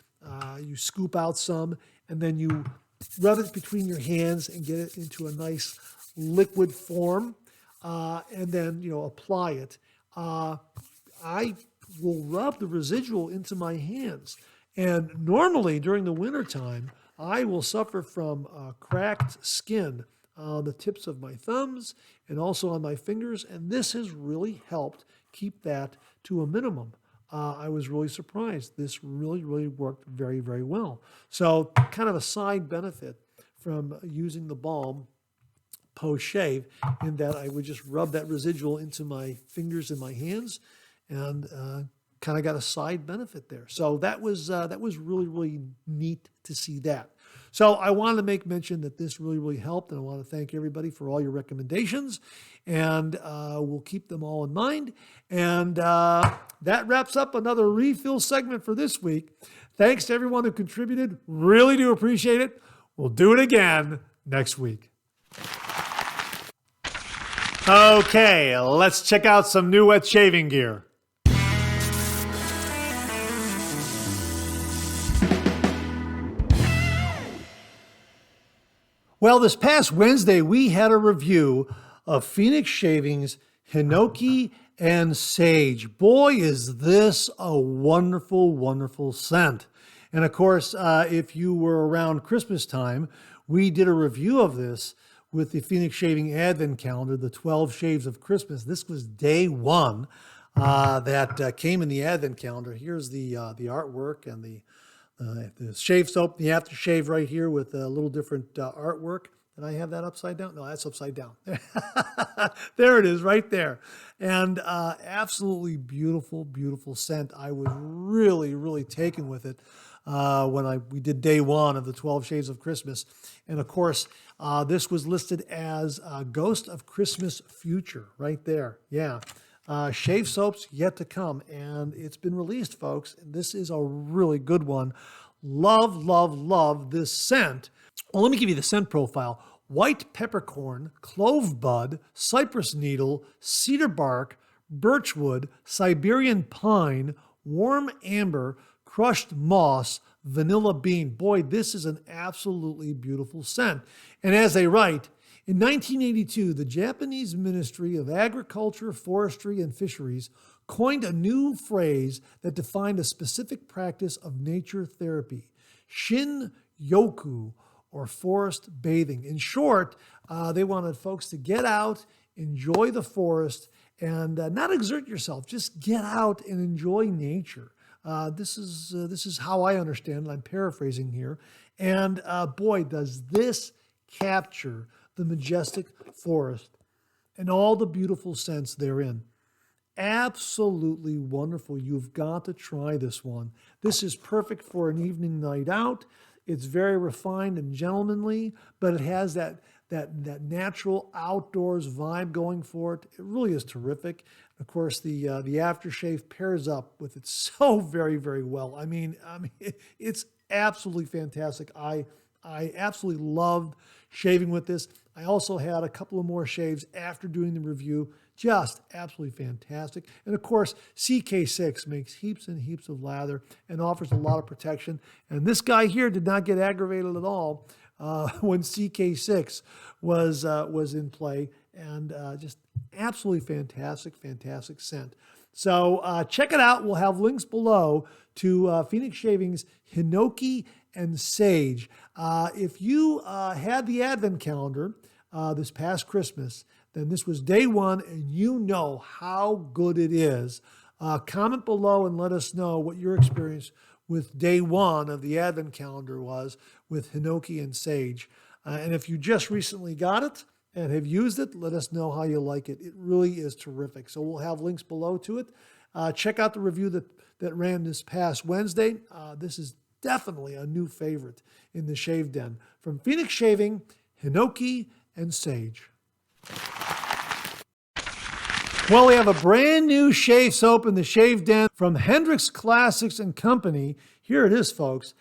you scoop out some and then you rub it between your hands and get it into a nice liquid form, and then, apply it. I will rub the residual into my hands. And normally during the wintertime, I will suffer from cracked skin on the tips of my thumbs and also on my fingers, and this has really helped keep that to a minimum. I was really surprised. This really worked very, very well. So kind of a side benefit from using the balm post-shave, in that I would just rub that residual into my fingers and my hands, and kind of got a side benefit there. So that was really neat to see that. So I wanted to make mention that this really helped, and I want to thank everybody for all your recommendations, and we'll keep them all in mind. And that wraps up another refill segment for this week. Thanks to everyone who contributed. Really do appreciate it. We'll do it again next week. Okay, let's check out some new wet shaving gear. Well, this past Wednesday, we had a review of Phoenix Shaving's Hinoki and Sage. Boy, is this a wonderful scent. And of course, if you were around Christmas time, we did a review of this with the Phoenix Shaving Advent Calendar, the 12 Shaves of Christmas. This was day one that came in the Advent Calendar. Here's the artwork and the shave soap, the aftershave right here with a little different artwork. Did I have that upside down? No, that's upside down. There it is right there. And absolutely beautiful scent. I was really taken with it when we did day one of the 12 Shades of Christmas. And of course, this was listed as Ghost of Christmas Future right there. Yeah. Shave soaps yet to come, and it's been released, folks. And this is a really good one. Love this scent. Well, let me give you the scent profile. White peppercorn, clove bud, cypress needle, cedar bark, birchwood, Siberian pine, warm amber, crushed moss, vanilla bean. Boy, this is an absolutely beautiful scent. And as they write, in 1982, the Japanese Ministry of Agriculture, Forestry, and Fisheries coined a new phrase that defined a specific practice of nature therapy, shin-yoku, or forest bathing. In short, they wanted folks to get out, enjoy the forest, and not exert yourself. Just get out and enjoy nature. This is how I understand it. I'm paraphrasing here. And boy, does this capture the majestic forest and all the beautiful scents therein. Absolutely wonderful. You've got to try this one. This is perfect for an evening night out. It's very refined and gentlemanly, but it has that natural outdoors vibe going for it. It really is terrific. Of course, the aftershave pairs up with it so very well. I mean, it's absolutely fantastic. I absolutely loved shaving with this. I also had a couple of more shaves after doing the review. Just absolutely fantastic. And of course, CK6 makes heaps and heaps of lather and offers a lot of protection. And this guy here did not get aggravated at all when CK6 was in play. And just absolutely fantastic scent. So check it out. We'll have links below to Phoenix Shaving's Hinoki and Sage. If you had the Advent Calendar this past Christmas, then this was day one, and you know how good it is. Comment below and let us know what your experience with day one of the Advent Calendar was with Hinoki and Sage. And if you just recently got it and have used it, let us know how you like it. It really is terrific. So we'll have links below to it. Check out the review that ran this past Wednesday. This is definitely a new favorite in the Shave Den. From Phoenix Shaving, Hinoki and Sage. Well, we have a brand new shave soap in the Shave Den from Hendrix Classics and Company. Here it is, folks.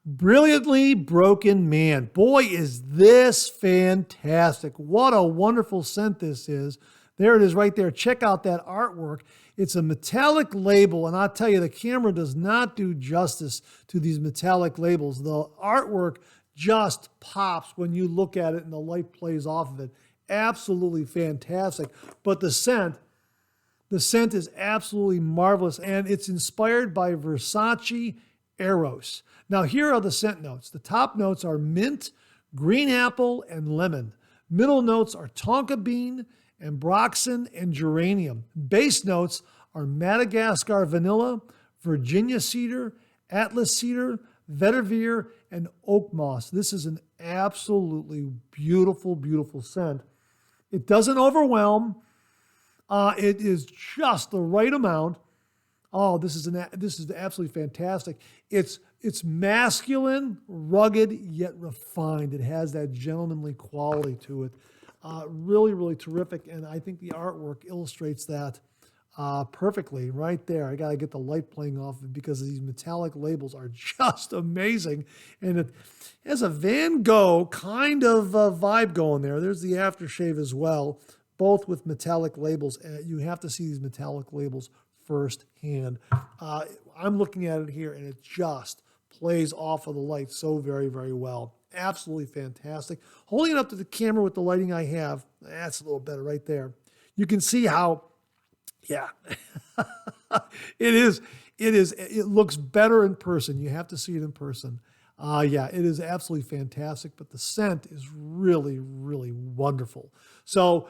Brilliantly Broken Man. Boy, is this fantastic. What a wonderful scent this is. There it is right there. Check out that artwork. It's a metallic label, and I'll tell you, the camera does not do justice to these metallic labels. The artwork just pops when you look at it and the light plays off of it. Absolutely fantastic. But the scent is absolutely marvelous, and it's inspired by Versace Eros. Now, here are the scent notes. The top notes are mint, green apple, and lemon. Middle notes are tonka bean, ambroxan, and geranium. Base notes are Madagascar vanilla, Virginia cedar, Atlas cedar, vetiver, and oak moss. This is an absolutely beautiful, beautiful scent. It doesn't overwhelm. It is just the right amount. Oh, this is absolutely fantastic. It's masculine, rugged, yet refined. It has that gentlemanly quality to it. Really, really terrific. And I think the artwork illustrates that perfectly right there. I got to get the light playing off it because these metallic labels are just amazing. And it has a Van Gogh kind of vibe going there. There's the aftershave as well, both with metallic labels. You have to see these metallic labels firsthand. I'm looking at it here, and it just plays off of the light so very, very well. Absolutely fantastic. Holding it up to the camera with the lighting I have, that's a little better right there. You can see how, yeah, it looks better in person. You have to see it in person. Yeah, it is absolutely fantastic, but the scent is really, really wonderful. So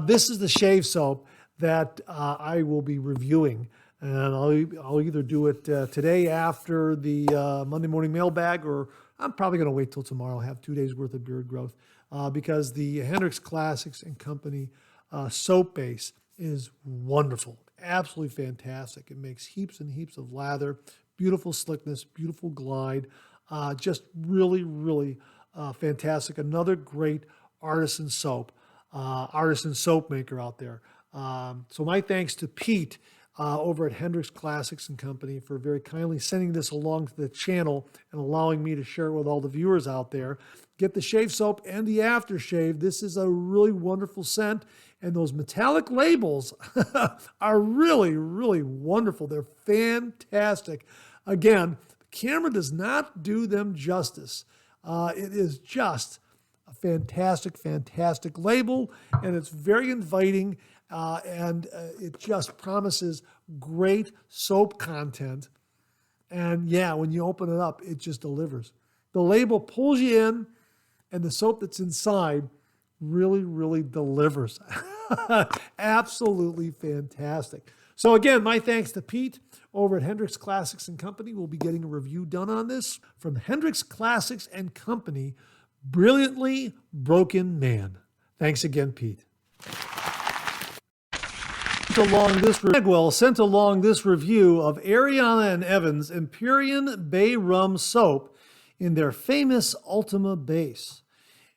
this is the shave soap that I will be reviewing. And I'll either do it today after the Monday morning mailbag, or I'm probably going to wait till tomorrow. I'll have 2 days worth of beard growth because the Hendrix Classics and Company soap base is wonderful. Absolutely fantastic. It makes heaps and heaps of lather, beautiful slickness, beautiful glide. Just really, really fantastic. Another great artisan soap maker out there. So my thanks to Pete over at Hendrix Classics and Company for very kindly sending this along to the channel and allowing me to share it with all the viewers out there. Get the shave soap and the aftershave. This is a really wonderful scent, and those metallic labels are really, really wonderful. They're fantastic. Again, the camera does not do them justice. It is just a fantastic, fantastic label, and it's very inviting. And it just promises great soap content. And yeah, when you open it up, it just delivers. The label pulls you in, and the soap that's inside really, really delivers. Absolutely fantastic. So again, my thanks to Pete over at Hendrix Classics and Company. We'll be getting a review done on this from Hendrix Classics and Company, Brilliantly Broken Man. Thanks again, Pete. Magwell sent along this review of Ariana and Evan's Empyrean Bay Rum soap in their famous Ultima base.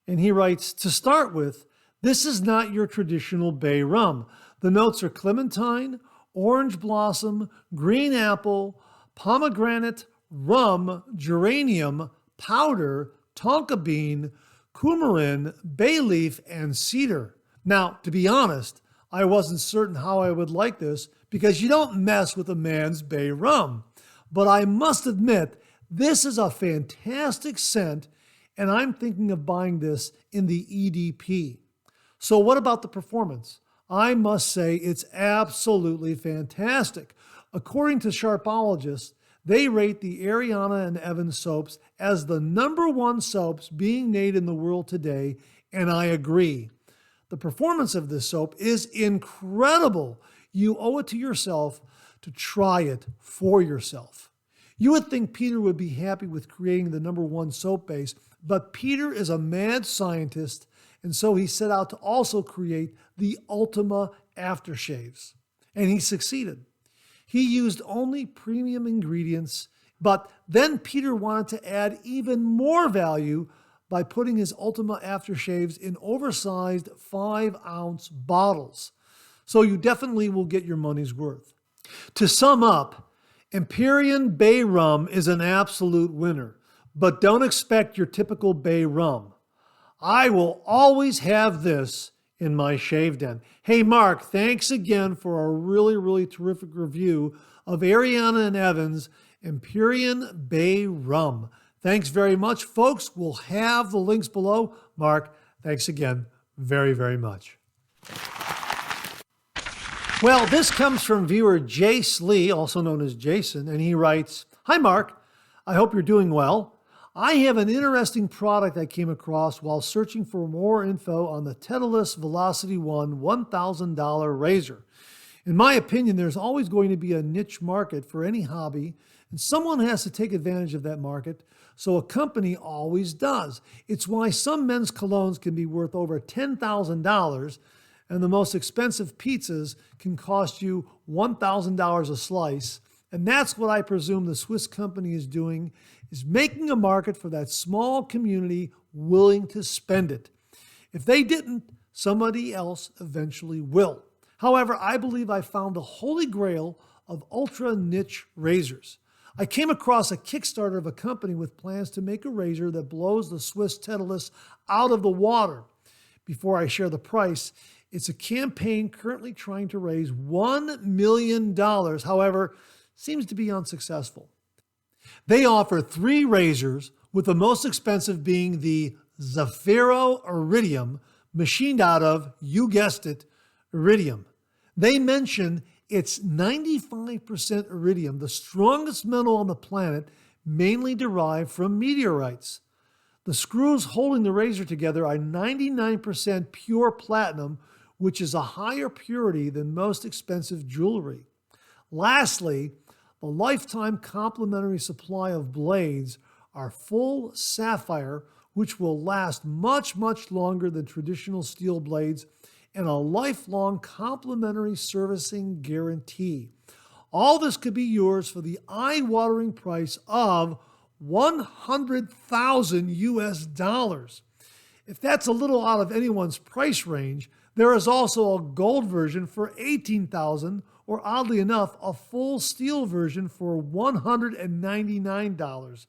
And he writes, to start with, this is not your traditional bay rum. The notes are clementine, orange blossom, green apple, pomegranate, rum, geranium, powder, tonka bean, coumarin, bay leaf, and cedar. Now, to be honest, I wasn't certain how I would like this because you don't mess with a man's bay rum. But I must admit, this is a fantastic scent, and I'm thinking of buying this in the EDP. So what about the performance? I must say it's absolutely fantastic. According to Sharpologists, they rate the Ariana and Evan soaps as the #1 soaps being made in the world today, and I agree. The performance of this soap is incredible. You owe it to yourself to try it for yourself. You would think Peter would be happy with creating the #1 soap base, but Peter is a mad scientist, and so he set out to also create the Ultima aftershaves. And he succeeded. He used only premium ingredients, but then Peter wanted to add even more value by putting his Ultima aftershaves in oversized 5-ounce bottles. So you definitely will get your money's worth. To sum up, Empyrean Bay Rum is an absolute winner, but don't expect your typical Bay Rum. I will always have this in my shave den. Hey, Mark, thanks again for a really, really terrific review of Ariana and Evan's Empyrean Bay Rum. Thanks very much, folks. We'll have the links below. Mark, thanks again very, very much. Well, this comes from viewer Jace Lee, also known as Jason, and he writes, "Hi, Mark. I hope you're doing well. I have an interesting product I came across while searching for more info on the Titleist Velocity One $1,000 razor. In my opinion, there's always going to be a niche market for any hobby, and someone has to take advantage of that market, so a company always does. It's why some men's colognes can be worth over $10,000, and the most expensive pizzas can cost you $1,000 a slice. And that's what I presume the Swiss company is doing, is making a market for that small community willing to spend it. If they didn't, somebody else eventually will. However, I believe I found the holy grail of ultra niche razors. I came across a Kickstarter of a company with plans to make a razor that blows the Swiss Titleist out of the water. Before I share the price, it's a campaign currently trying to raise $1 million, however, seems to be unsuccessful. They offer 3 razors, with the most expensive being the Zafirro Iridium, machined out of, you guessed it, iridium. They mention it's 95% iridium, the strongest metal on the planet, mainly derived from meteorites. The screws holding the razor together are 99% pure platinum, which is a higher purity than most expensive jewelry. Lastly, the lifetime complimentary supply of blades are full sapphire, which will last much, much longer than traditional steel blades, and a lifelong complimentary servicing guarantee. All this could be yours for the eye-watering price of $100,000 US. If that's a little out of anyone's price range, there is also a gold version for $18,000, or oddly enough, a full steel version for $199.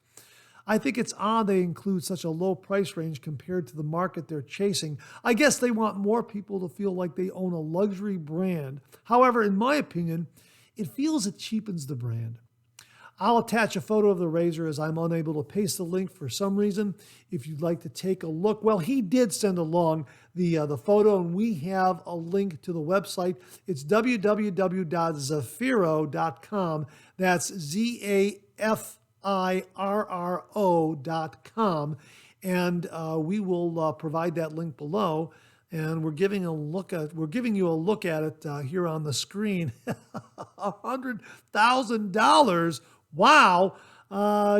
I think it's odd they include such a low price range compared to the market they're chasing. I guess they want more people to feel like they own a luxury brand. However, in my opinion, it feels it cheapens the brand. I'll attach a photo of the razor as I'm unable to paste the link for some reason. If you'd like to take a look, well, he did send along the photo, and we have a link to the website. It's www.zafirro.com. That's ZAFIRRO.com, and we will provide that link below. And we're giving you a look at it here on the screen. $100,000. Wow.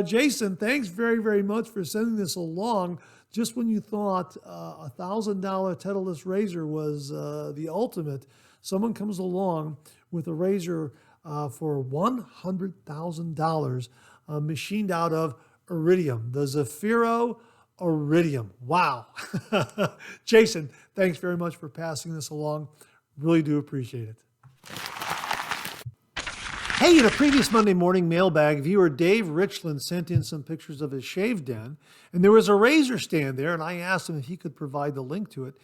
Jason, thanks very, very much for sending this along. Just when you thought a $1,000 Titleist razor was the ultimate, someone comes along with a razor for $100,000 machined out of iridium, the Zafirro Iridium. Wow. Jason, thanks very much for passing this along. Really do appreciate it. Hey, in a previous Monday morning mailbag, viewer Dave Richland sent in some pictures of his shave den, and there was a razor stand there, and I asked him if he could provide the link to it.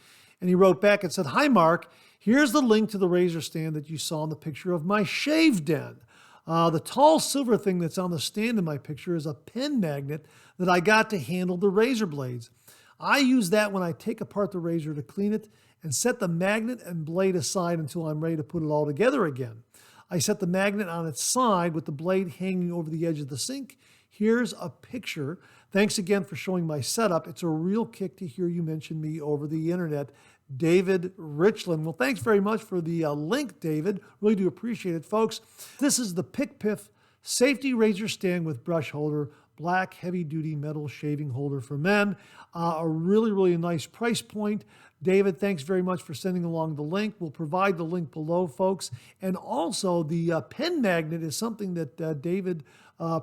And he wrote back and said, "Hi, Mark. Here's the link to the razor stand that you saw in the picture of my shave den. The tall silver thing that's on the stand in my picture is a pen magnet that I got to handle the razor blades. I use that when I take apart the razor to clean it and set the magnet and blade aside until I'm ready to put it all together again. I set the magnet on its side with the blade hanging over the edge of the sink. Here's a picture. Thanks again for showing my setup. It's a real kick to hear you mention me over the internet. David Richland." Well, thanks very much for the link, David. Really do appreciate it, folks. This is the Pickpiff safety razor stand with brush holder, black heavy-duty metal shaving holder for men. A really, really nice price point. David, thanks very much for sending along the link. We'll provide the link below, folks. And also, the pen magnet is something that David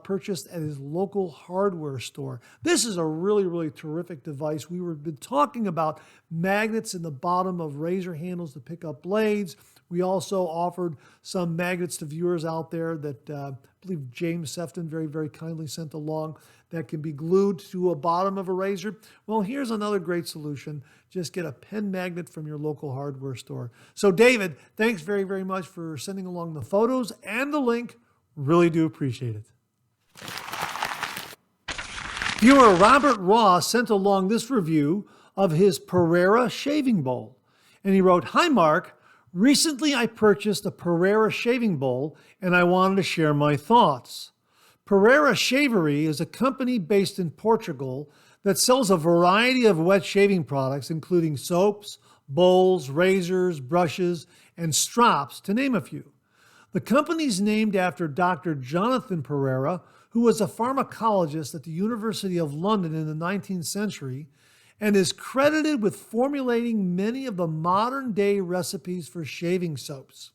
purchased at his local hardware store. This is a really, really terrific device. We've been talking about magnets in the bottom of razor handles to pick up blades. We also offered some magnets to viewers out there that I believe James Sefton very, very kindly sent along that can be glued to a bottom of a razor. Well, here's another great solution. Just get a pen magnet from your local hardware store. So David, thanks very, very much for sending along the photos and the link. Really do appreciate it. Viewer Robert Ross sent along this review of his Pereira shaving bowl. And he wrote, "Hi Mark, recently I purchased a Pereira shaving bowl and I wanted to share my thoughts. Pereira Shavery is a company based in Portugal that sells a variety of wet shaving products, including soaps, bowls, razors, brushes, and strops, to name a few. The company's named after Dr. Jonathan Pereira, who was a pharmacologist at the University of London in the 19th century, and is credited with formulating many of the modern-day recipes for shaving soaps.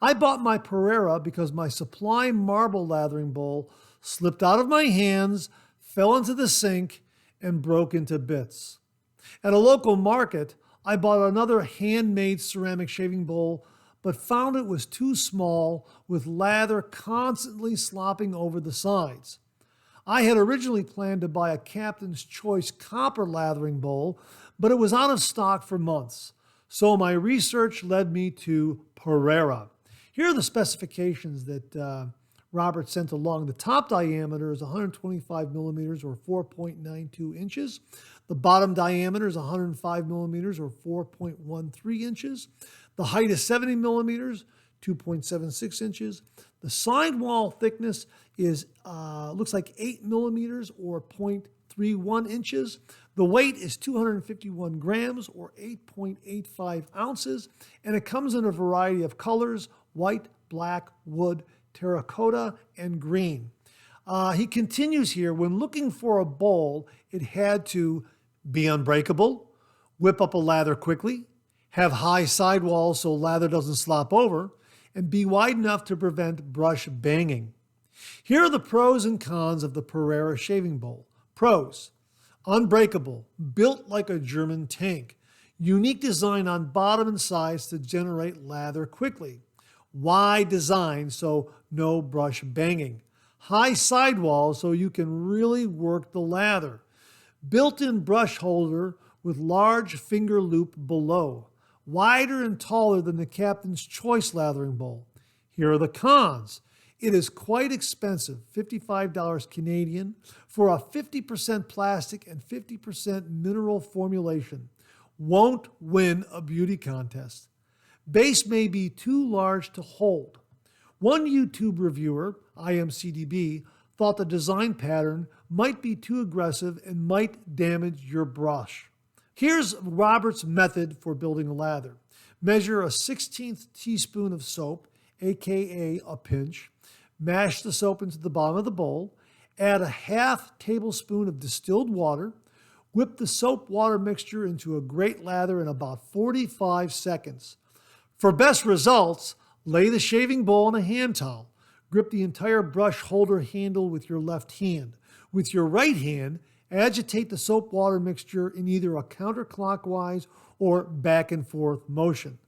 I bought my Pereira because my Supply marble lathering bowl slipped out of my hands, fell into the sink, and broke into bits. At a local market, I bought another handmade ceramic shaving bowl, but found it was too small, with lather constantly slopping over the sides. I had originally planned to buy a Captain's Choice copper lathering bowl, but it was out of stock for months. So my research led me to Pereira. Here are the specifications that Robert sent along. The top diameter is 125 millimeters or 4.92 inches. The bottom diameter is 105 millimeters or 4.13 inches. The height is 70 millimeters, 2.76 inches. The sidewall thickness is looks like 8 millimeters or 0.31 inches. The weight is 251 grams or 8.85 ounces, and it comes in a variety of colors: white, black, wood, terracotta, and green. He continues here, when looking for a bowl, it had to be unbreakable, whip up a lather quickly, have high sidewalls so lather doesn't slop over, and be wide enough to prevent brush banging. Here are the pros and cons of the Pereira shaving bowl. Pros: unbreakable, built like a German tank. Unique design on bottom and sides to generate lather quickly. Wide design so no brush banging. High sidewalls so you can really work the lather. Built-in brush holder with large finger loop below. Wider and taller than the Captain's Choice lathering bowl. Here are the cons. It is quite expensive, $55 Canadian, for a 50% plastic and 50% mineral formulation. Won't win a beauty contest. Base may be too large to hold. One YouTube reviewer, IMCDB, thought the design pattern might be too aggressive and might damage your brush. Here's Robert's method for building a lather. Measure a 1/16 teaspoon of soap, aka a pinch. Mash the soap into the bottom of the bowl. Add a half tablespoon of distilled water. Whip the soap water mixture into a great lather in about 45 seconds. For best results, lay the shaving bowl in a hand towel. Grip the entire brush holder handle with your left hand. With your right hand, agitate the soap water mixture in either a counterclockwise or back and forth motion.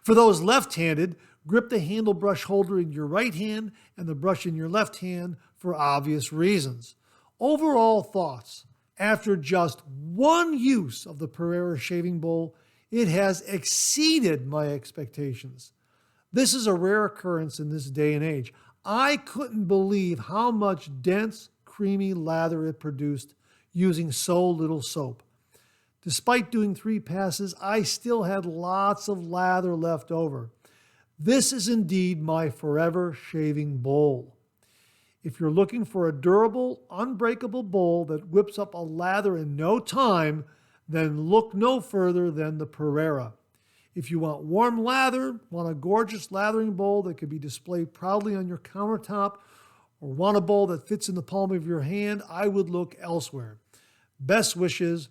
For those left-handed, grip the handle brush holder in your right hand and the brush in your left hand for obvious reasons. Overall thoughts: after just one use of the Pereira shaving bowl, it has exceeded my expectations. This is a rare occurrence in this day and age. I couldn't believe how much dense, creamy lather it produced using so little soap. Despite doing 3 passes, I still had lots of lather left over. This is indeed my forever shaving bowl. If you're looking for a durable, unbreakable bowl that whips up a lather in no time, then look no further than the Pereira. If you want warm lather, want a gorgeous lathering bowl that can be displayed proudly on your countertop, or want a bowl that fits in the palm of your hand, I would look elsewhere. Best wishes,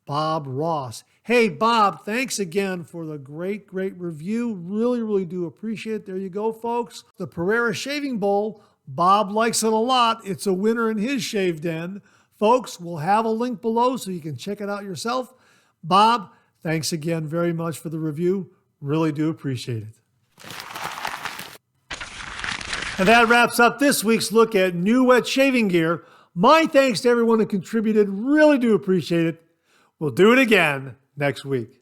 Bob Ross. Hey, Bob, thanks again for the great review. Really do appreciate it. There you go, folks. The Pereira shaving bowl. Bob likes it a lot. It's a winner in his shave den. Folks, we'll have a link below so you can check it out yourself. Bob, thanks again very much for the review. Really do appreciate it. And that wraps up this week's look at new wet shaving gear. My thanks to everyone who contributed. Really do appreciate it. We'll do it again next week.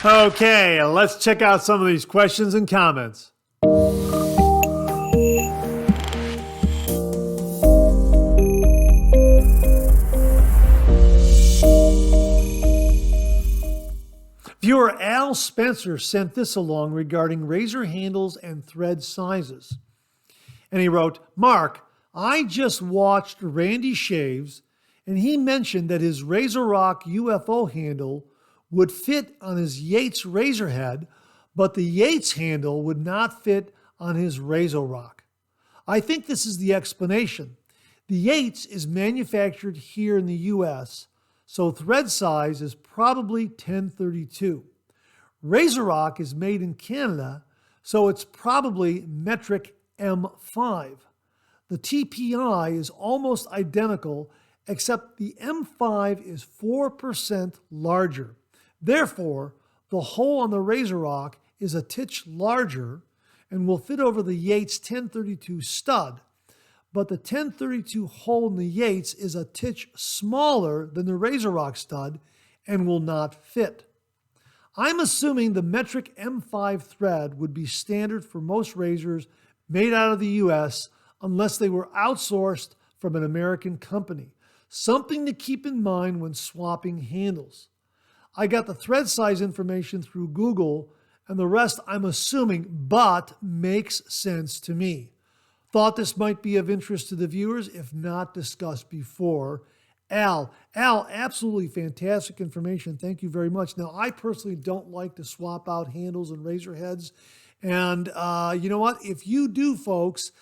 Okay, let's check out some of these questions and comments. Viewer Al Spencer sent this along regarding razor handles and thread sizes. And he wrote, Mark, I just watched Randy Shaves, and he mentioned that his Razor Rock UFO handle would fit on his Yates razor head, but the Yates handle would not fit on his Razor Rock. I think this is the explanation. The Yates is manufactured here in the US, so thread size is probably 1032. Razor Rock is made in Canada, so it's probably metric M5. The TPI is almost identical, except the M5 is 4% larger. Therefore, the hole on the Razor Rock is a titch larger and will fit over the Yates 1032 stud, but the 1032 hole in the Yates is a titch smaller than the Razor Rock stud and will not fit. I'm assuming the metric M5 thread would be standard for most razors made out of the US unless they were outsourced from an American company. Something to keep in mind when swapping handles. I got the thread size information through Google, and the rest I'm assuming, but makes sense to me. Thought this might be of interest to the viewers, if not discussed before. Al, absolutely fantastic information. Thank you very much. Now, I personally don't like to swap out handles and razor heads. And you know what? If you do, folks,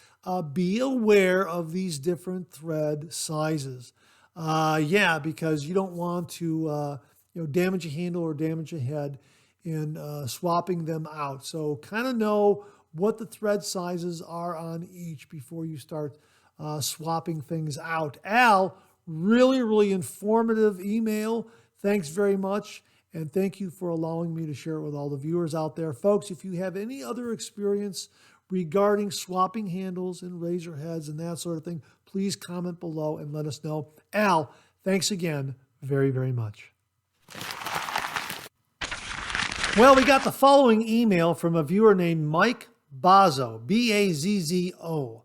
be aware of these different thread sizes. Because you don't want to damage a handle or damage a head in swapping them out. So kind of know what the thread sizes are on each before you start swapping things out. Al, really informative email. Thanks very much. And thank you for allowing me to share it with all the viewers out there. Folks, if you have any other experience regarding swapping handles and razor heads and that sort of thing, please comment below and let us know. Al, thanks again very much. Well, we got the following email from a viewer named Mike Bazzo, B-A-Z-Z-O.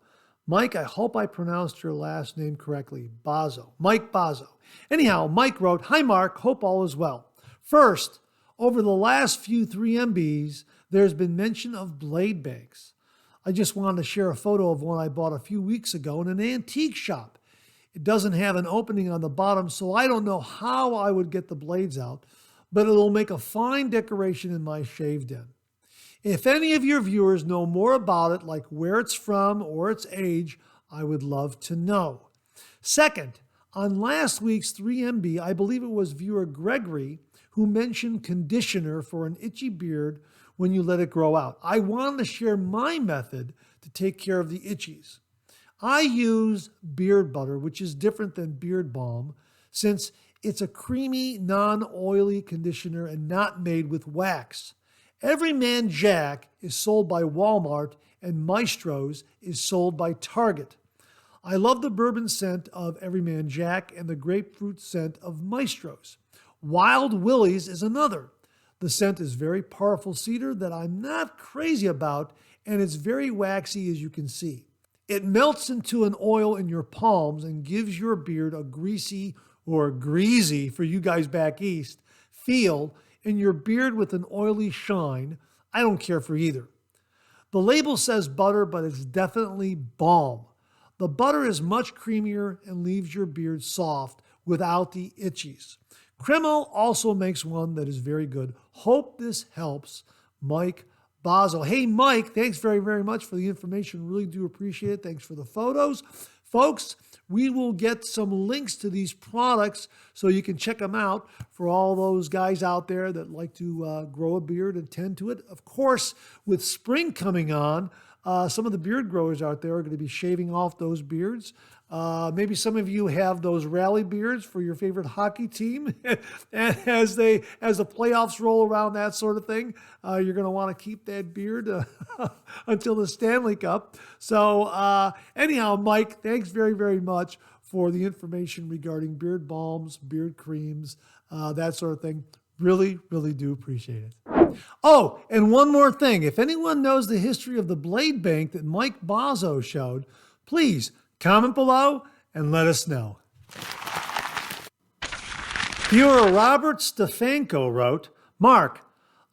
Mike, I hope I pronounced your last name correctly, Bazzo. Mike Bazzo. Anyhow, Mike wrote, Hi Mark, hope all is well. First, over the last few 3MBs, there's been mention of blade banks. I just wanted to share a photo of one I bought a few weeks ago in an antique shop. It doesn't have an opening on the bottom, so I don't know how I would get the blades out, but it'll make a fine decoration in my shave den. If any of your viewers know more about it, like where it's from or its age, I would love to know. Second, on last week's 3MB, I believe it was viewer Gregory who mentioned conditioner for an itchy beard when you let it grow out. I wanted to share my method to take care of the itchies. I use beard butter, which is different than beard balm, since it's a creamy, non-oily conditioner and not made with wax. Everyman Jack is sold by Walmart and Maestro's is sold by Target. I love the bourbon scent of Everyman Jack and the grapefruit scent of Maestro's. Wild Willie's is another. The scent is very powerful cedar that I'm not crazy about, and it's very waxy as you can see. It melts into an oil in your palms and gives your beard a greasy or greasy, for you guys back east, feel, and your beard with an oily shine. I don't care for either. The label says butter, but it's definitely balm. The butter is much creamier and leaves your beard soft without the itchies. Cremo also makes one that is very good. Hope this helps. Mike Bazzo. Hey, Mike, thanks very much for the information. Really do appreciate it. Thanks for the photos. Folks, we will get some links to these products so you can check them out for all those guys out there that like to grow a beard and tend to it. Of course, with spring coming on, some of the beard growers out there are going to be shaving off those beards. Maybe some of you have those rally beards for your favorite hockey team. And as the playoffs roll around, that sort of thing, you're going to want to keep that beard until the Stanley Cup. So anyhow, Mike, thanks very, very much for the information regarding beard balms, beard creams, that sort of thing. Really, really do appreciate it. Oh, and one more thing. If anyone knows the history of the blade bank that Mike Bozzo showed, please comment below and let us know. Viewer Robert Stefanko wrote, Mark,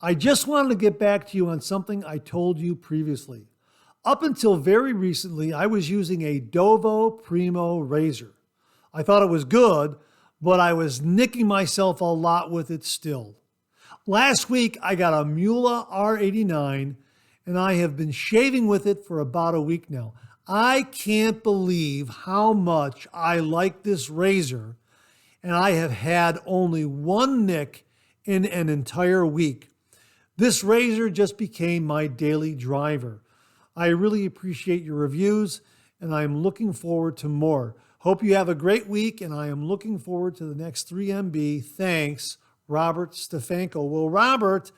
I just wanted to get back to you on something I told you previously. Up until very recently, I was using a Dovo Primo razor. I thought it was good, but I was nicking myself a lot with it still. Last week, I got a Muhle R89, and I have been shaving with it for about a week now. I can't believe how much I like this razor, and I have had only one nick in an entire week. This razor just became my daily driver. I really appreciate your reviews, and I'm looking forward to more. Hope you have a great week, and I am looking forward to the next 3MB. Thanks, Robert Stefanko. Well, Robert,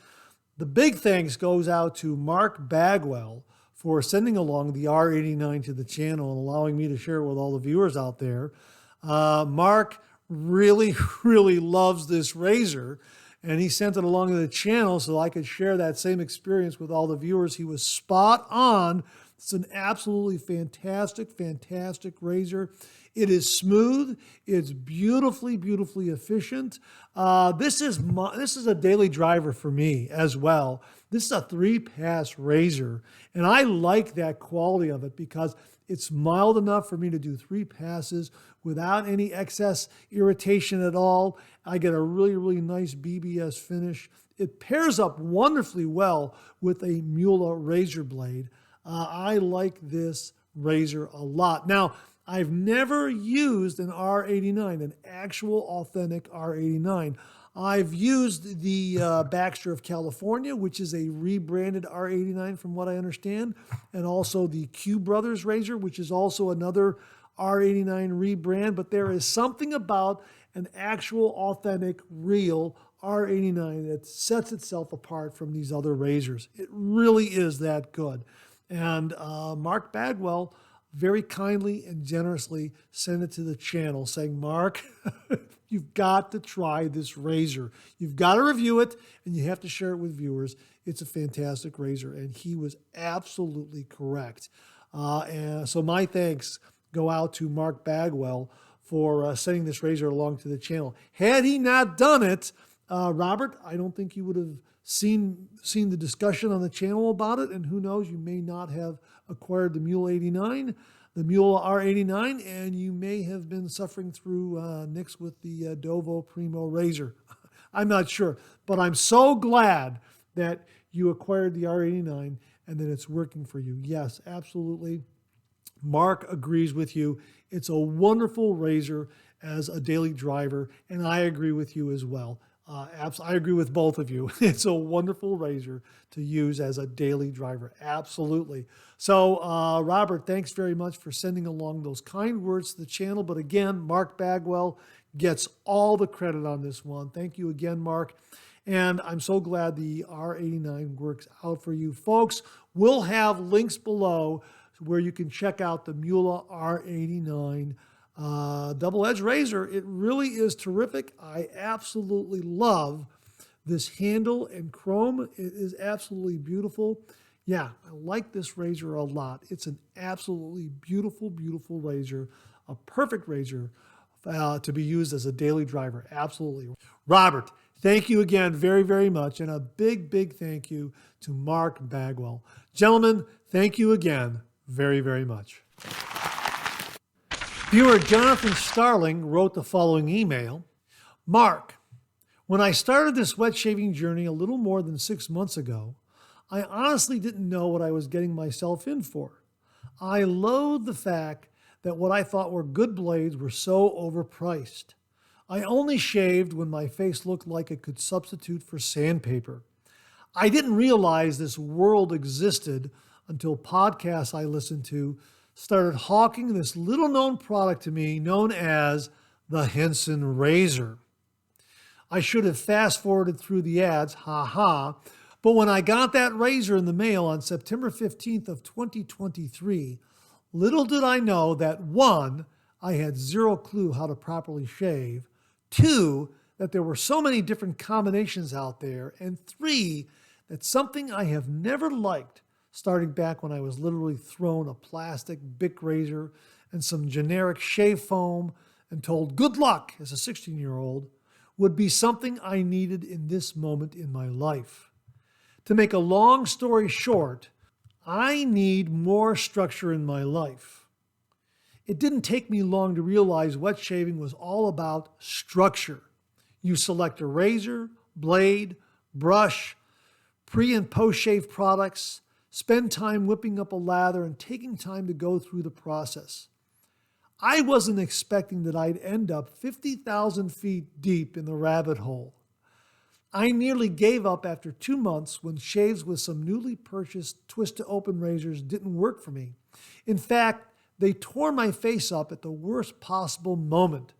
the big thanks goes out to Mark Bagwell for sending along the R89 to the channel and allowing me to share it with all the viewers out there. Mark really, really loves this razor, and he sent it along to the channel so I could share that same experience with all the viewers. He was spot on. It's an absolutely fantastic, fantastic razor. It is smooth. It's beautifully, beautifully efficient. This is a daily driver for me as well. This is a 3-pass razor, and I like that quality of it because it's mild enough for me to do 3 passes without any excess irritation at all. I get a really, really nice BBS finish. It pairs up wonderfully well with a Muhle razor blade. I like this razor a lot. Now, I've never used an R89, an actual authentic R89. I've used the Baxter of California, which is a rebranded R89 from what I understand, and also the Q Brothers razor, which is also another R89 rebrand, but there is something about an actual authentic real R89 that sets itself apart from these other razors. It really is that good. And Mark Bagwell very kindly and generously sent it to the channel saying, Mark, you've got to try this razor. You've got to review it, and you have to share it with viewers. It's a fantastic razor, and he was absolutely correct. And so my thanks go out to Mark Bagwell for sending this razor along to the channel. Had he not done it, Robert, I don't think you would have seen the discussion on the channel about it, and who knows, you may not have acquired the Muhle 89, the Muhle R89, and you may have been suffering through nicks with the Dovo Primo razor. I'm not sure, but I'm so glad that you acquired the R89 and that it's working for you. Yes, absolutely. Mark agrees with you. It's a wonderful razor as a daily driver, and I agree with you as well. I agree with both of you. It's a wonderful razor to use as a daily driver. Absolutely. So, Robert, thanks very much for sending along those kind words to the channel. But again, Mark Bagwell gets all the credit on this one. Thank you again, Mark. And I'm so glad the R89 works out for you. Folks, we'll have links below where you can check out the Muhle R89 double-edged razor. It really is terrific. I absolutely love this handle and chrome. It is absolutely beautiful. Yeah, I like this razor a lot. It's an absolutely beautiful, beautiful razor, a perfect razor to be used as a daily driver. Absolutely. Robert, thank you again very, very much. And a big, big thank you to Mark Bagwell. Gentlemen, thank you again very, very much. Viewer Jonathan Starling wrote the following email. Mark, when I started this wet shaving journey a little more than 6 months ago, I honestly didn't know what I was getting myself in for. I loathe the fact that what I thought were good blades were so overpriced. I only shaved when my face looked like it could substitute for sandpaper. I didn't realize this world existed until podcasts I listened to started hawking this little-known product to me known as the Henson Razor. I should have fast-forwarded through the ads, but when I got that razor in the mail on September 15th of 2023, little did I know that 1, I had zero clue how to properly shave, 2, that there were so many different combinations out there, and 3, that something I have never liked, starting back when I was literally thrown a plastic Bic razor and some generic shave foam and told good luck as a 16-year-old, would be something I needed in this moment in my life. To make a long story short, I need more structure in my life. It didn't take me long to realize wet shaving was all about structure. You select a razor, blade, brush, pre- and post-shave products, spend time whipping up a lather and taking time to go through the process. I wasn't expecting that I'd end up 50,000 feet deep in the rabbit hole. I nearly gave up after 2 months when shaves with some newly purchased twist-to-open razors didn't work for me. In fact, they tore my face up at the worst possible moment.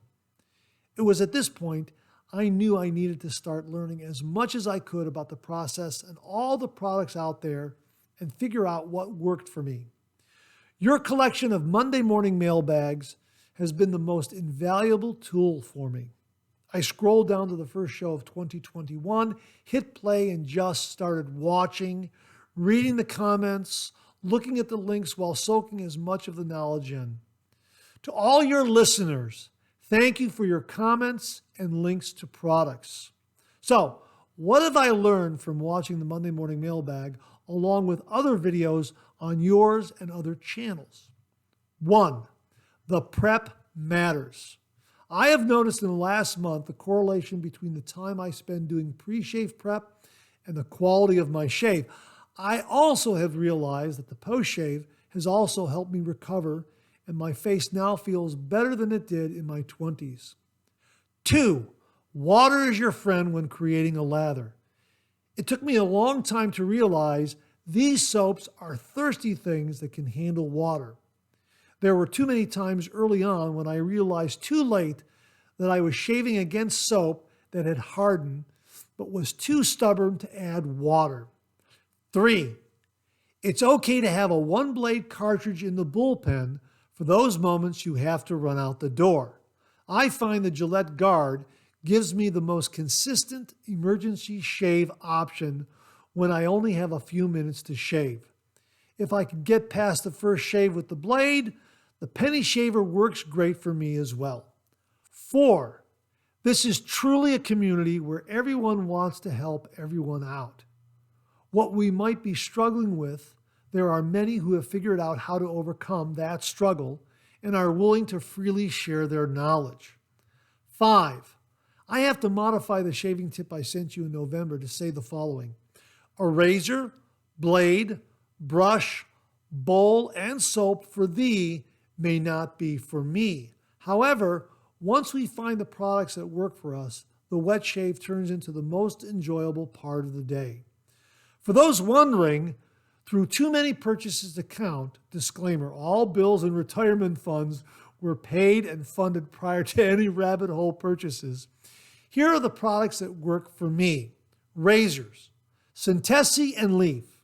It was at this point I knew I needed to start learning as much as I could about the process and all the products out there and figure out what worked for me. Your collection of Monday morning mailbags has been the most invaluable tool for me. I scrolled down to the first show of 2021, hit play, and just started watching, reading the comments, looking at the links while soaking as much of the knowledge in. To all your listeners, thank you for your comments and links to products. So, what have I learned from watching the Monday Morning Mailbag along with other videos on yours and other channels? 1, the prep matters. I have noticed in the last month the correlation between the time I spend doing pre-shave prep and the quality of my shave. I also have realized that the post-shave has also helped me recover, and my face now feels better than it did in my 20s. 2, water is your friend when creating a lather. It took me a long time to realize these soaps are thirsty things that can handle water. There were too many times early on when I realized too late that I was shaving against soap that had hardened but was too stubborn to add water. 3, it's okay to have a one-blade cartridge in the bullpen for those moments you have to run out the door. I find the Gillette Guard gives me the most consistent emergency shave option when I only have a few minutes to shave. If I can get past the first shave with the blade, the penny shaver works great for me as well. 4, this is truly a community where everyone wants to help everyone out. What we might be struggling with, there are many who have figured out how to overcome that struggle and are willing to freely share their knowledge. 5, I have to modify the shaving tip I sent you in November to say the following. A razor, blade, brush, bowl, and soap for thee may not be for me. However, once we find the products that work for us, the wet shave turns into the most enjoyable part of the day. For those wondering, through too many purchases to count, disclaimer, all bills and retirement funds were paid and funded prior to any rabbit hole purchases. Here are the products that work for me. Razors, Centesi and Leaf.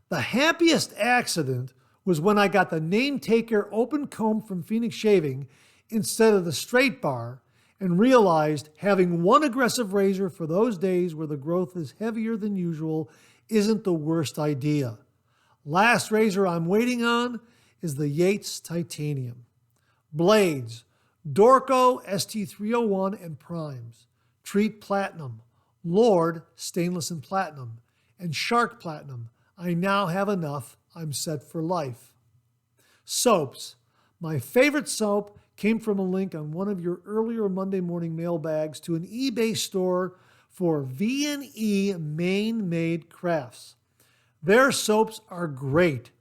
The happiest accident was when I got the Name Taker open comb from Phoenix Shaving instead of the straight bar and realized having one aggressive razor for those days where the growth is heavier than usual isn't the worst idea. Last razor I'm waiting on is the Yates Titanium. Blades, Dorco ST301 and Primes, Treat Platinum, Lord Stainless and Platinum, and Shark Platinum. I now have enough. I'm set for life. Soaps. My favorite soap came from a link on one of your earlier Monday morning mailbags to an eBay store for V&E Maine-made crafts. Their soaps are great.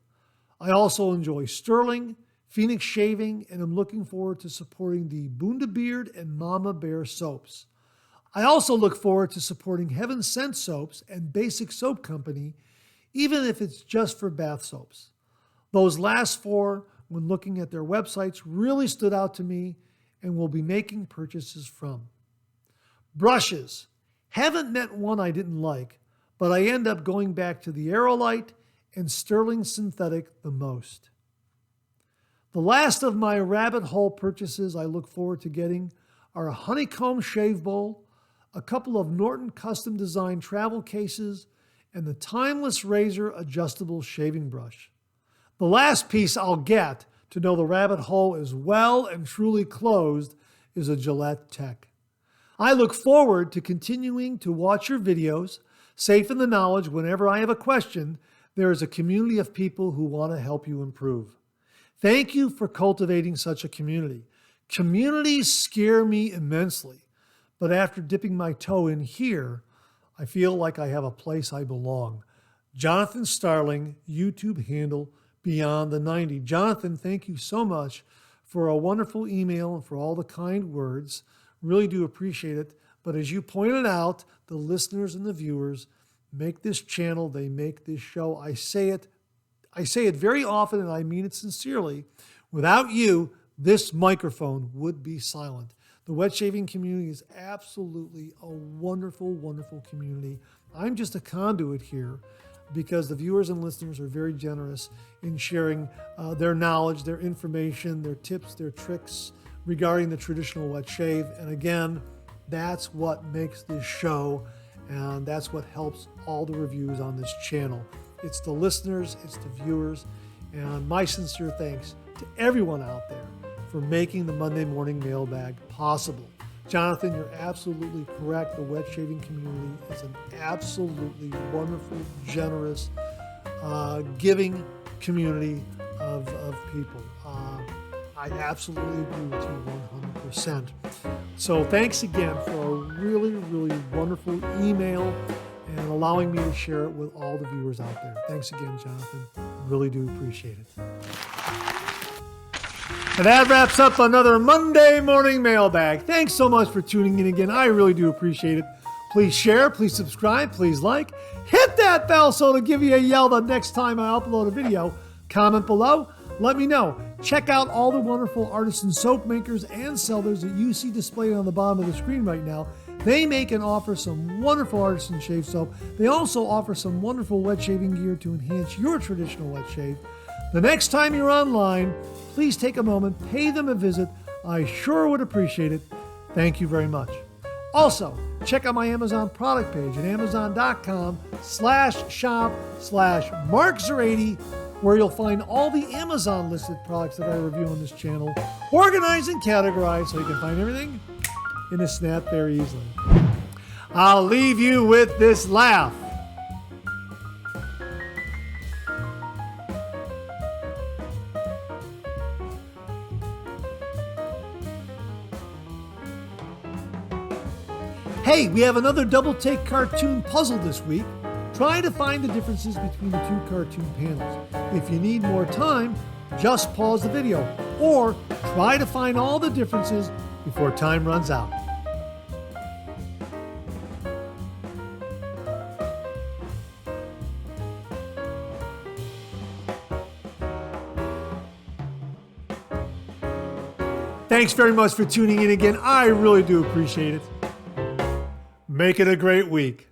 I also enjoy Sterling, Phoenix Shaving, and I'm looking forward to supporting the Bundabeard and Mama Bear soaps. I also look forward to supporting Heaven Sent Soaps and Basic Soap Company, even if it's just for bath soaps. Those last four, when looking at their websites, really stood out to me and will be making purchases from. Brushes. Haven't met one I didn't like, but I end up going back to the Aerolite and Sterling Synthetic the most. The last of my rabbit hole purchases I look forward to getting are a honeycomb shave bowl, a couple of Norton custom designed travel cases, and the Timeless Razor adjustable shaving brush. The last piece I'll get to know the rabbit hole is well and truly closed is a Gillette Tech. I look forward to continuing to watch your videos, safe in the knowledge whenever I have a question, there is a community of people who want to help you improve. Thank you for cultivating such a community. Communities scare me immensely, but after dipping my toe in here, I feel like I have a place I belong. Jonathan Starling, YouTube handle Beyond the 90. Jonathan, thank you so much for a wonderful email and for all the kind words. Really do appreciate it. But as you pointed out, the listeners and the viewers make this channel, they make this show. I say it very often, and I mean it sincerely. Without you, this microphone would be silent. The wet shaving community is absolutely a wonderful, wonderful community. I'm just a conduit here because the viewers and listeners are very generous in sharing their knowledge, their information, their tips, their tricks regarding the traditional wet shave. And again, that's what makes this show, and that's what helps all the reviews on this channel. It's the listeners, it's the viewers, and my sincere thanks to everyone out there for making the Monday Morning Mailbag possible. Jonathan, you're absolutely correct. The wet shaving community is an absolutely wonderful, generous, giving community of people. I absolutely agree with you 100%. So thanks again for a really, really wonderful email and allowing me to share it with all the viewers out there. Thanks again, Jonathan. Really do appreciate it. And that wraps up another Monday Morning Mailbag. Thanks so much for tuning in again. I really do appreciate it. Please share, please subscribe, please like. Hit that bell so to give you a yell the next time I upload a video. Comment below. Let me know. Check out all the wonderful artisan soap makers and sellers that you see displayed on the bottom of the screen right now. They make and offer some wonderful artisan shave soap. They also offer some wonderful wet shaving gear to enhance your traditional wet shave. The next time you're online, please take a moment, pay them a visit. I sure would appreciate it. Thank you very much. Also, check out my Amazon product page at amazon.com/shop/Mark080, where you'll find all the Amazon listed products that I review on this channel, organized and categorized so you can find everything in a snap very easily. I'll leave you with this laugh. Hey, we have another double take cartoon puzzle this week. Try to find the differences between the two cartoon panels. If you need more time, just pause the video, or try to find all the differences before time runs out. Thanks very much for tuning in again. I really do appreciate it. Make it a great week.